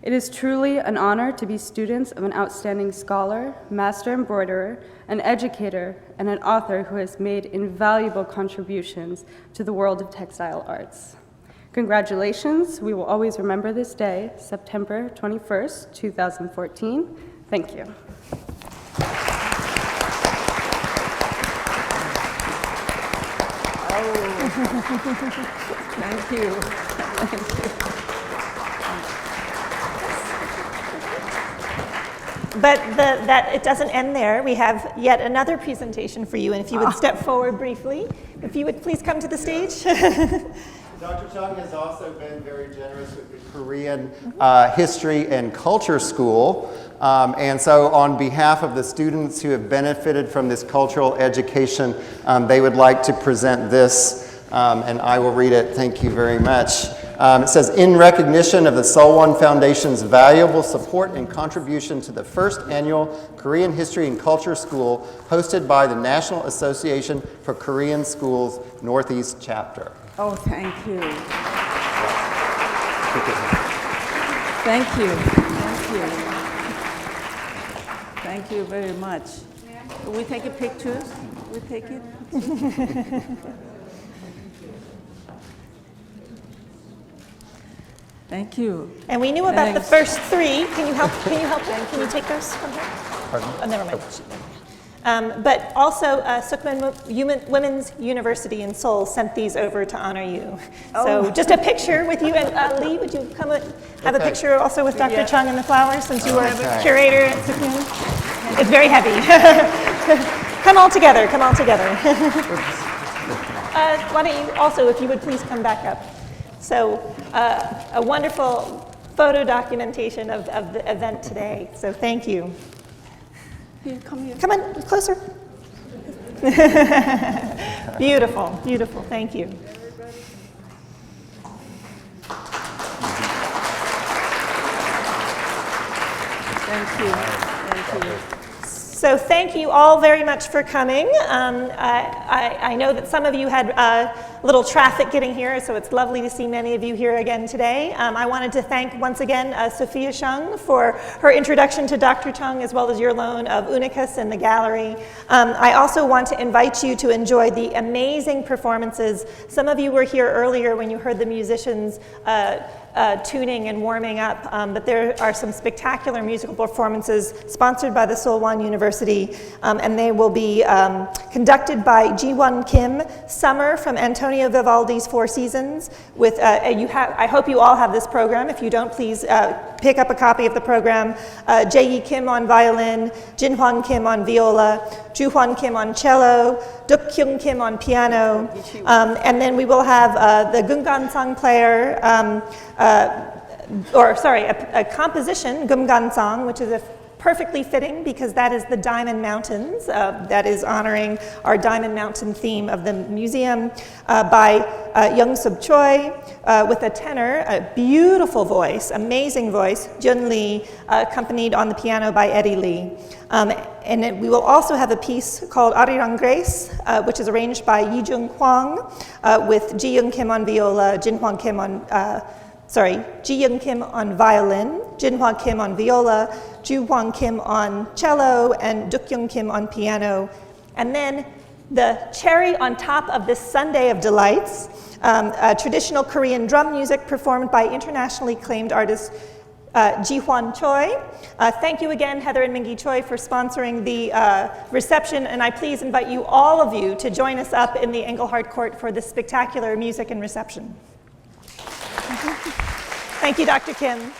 E: It is truly an honor to be students of an outstanding scholar, master embroiderer, an educator, and an author who has made invaluable contributions to the world of textile arts. Congratulations. We will always remember this day, September 21st, 2014. Thank you.
D: Thank you. Thank you.
B: But that it doesn't end there. We have yet another presentation for you, and if you would step forward briefly, if you would please come to the stage.
C: Dr. Chung has also been very generous with the Korean History and Culture School. And so on behalf of the students who have benefited from this cultural education, they would like to present this, and I will read it. Thank you very much. It says, in recognition of the Seol Won Foundation's valuable support and contribution to the first annual Korean History and Culture School hosted by the National Association for Korean Schools Northeast Chapter.
D: Oh, thank you. Thank you. Thank you. Thank you very much. Will we take a picture? We take it? Thank you.
B: And we knew about the
D: Thanks.
B: first three. Can you help? Can you take those from here?
C: Pardon?
B: Oh, never mind. But also, Sookmyung Women's University in Seoul sent these over to honor you. So just a picture with you. And Lee, would you come have a picture also with Dr. Chung and the flowers, since you were curator at Sookmyung? It's very heavy. Come all together. Come all together. Why don't you also, if you would please come back up. So a wonderful photo documentation of the event today. So thank you.
D: Here, come here.
B: Come on, closer. Beautiful, beautiful. Thank you.
D: Thank you. Thank you.
B: So thank you all very much for coming. I know that some of you had a little traffic getting here, so it's lovely to see many of you here again today. I wanted to thank once again Sophia Chung for her introduction to Dr. Chung, as well as your loan of Unicus in the gallery. I also want to invite you to enjoy the amazing performances. Some of you were here earlier when you heard the musicians tuning and warming up, but there are some spectacular musical performances sponsored by the Seoul Won University, and they will be conducted by Ji-Won Kim, Summer from Antonio Vivaldi's Four Seasons. With I hope you all have this program. If you don't, please pick up a copy of the program. Jae-yi Kim on violin, Jin-Hwan Kim on viola, Ju-Hwan Kim on cello, Duk-kyung Kim on piano, and then we will have the Gumgansang player, a composition, Gumgansang, which is a perfectly fitting because that is the Diamond Mountains, that is honoring our Diamond Mountain theme of the museum, by Young Sub Choi, with a tenor, a beautiful voice, amazing voice, Jun Lee, accompanied on the piano by Eddie Lee. And then we will also have a piece called Arirang Grace, which is arranged by Yi Jung Hwang, with Ji Young Kim on viola, Jin-Hwan Kim on Ji Young Kim on violin, Jin-Hwan Kim on viola, Ju-Hwan Kim on cello, and Duk-Kyung Kim on piano. And then the cherry on top of this Sunday of delights, traditional Korean drum music performed by internationally acclaimed artist Ji-Hwan Choi. Thank you again, Heather and Mingi Choi, for sponsoring the reception, and I please invite you, all of you, to join us up in the Engelhardt Court for this spectacular music and reception. Thank you, Dr. Kim.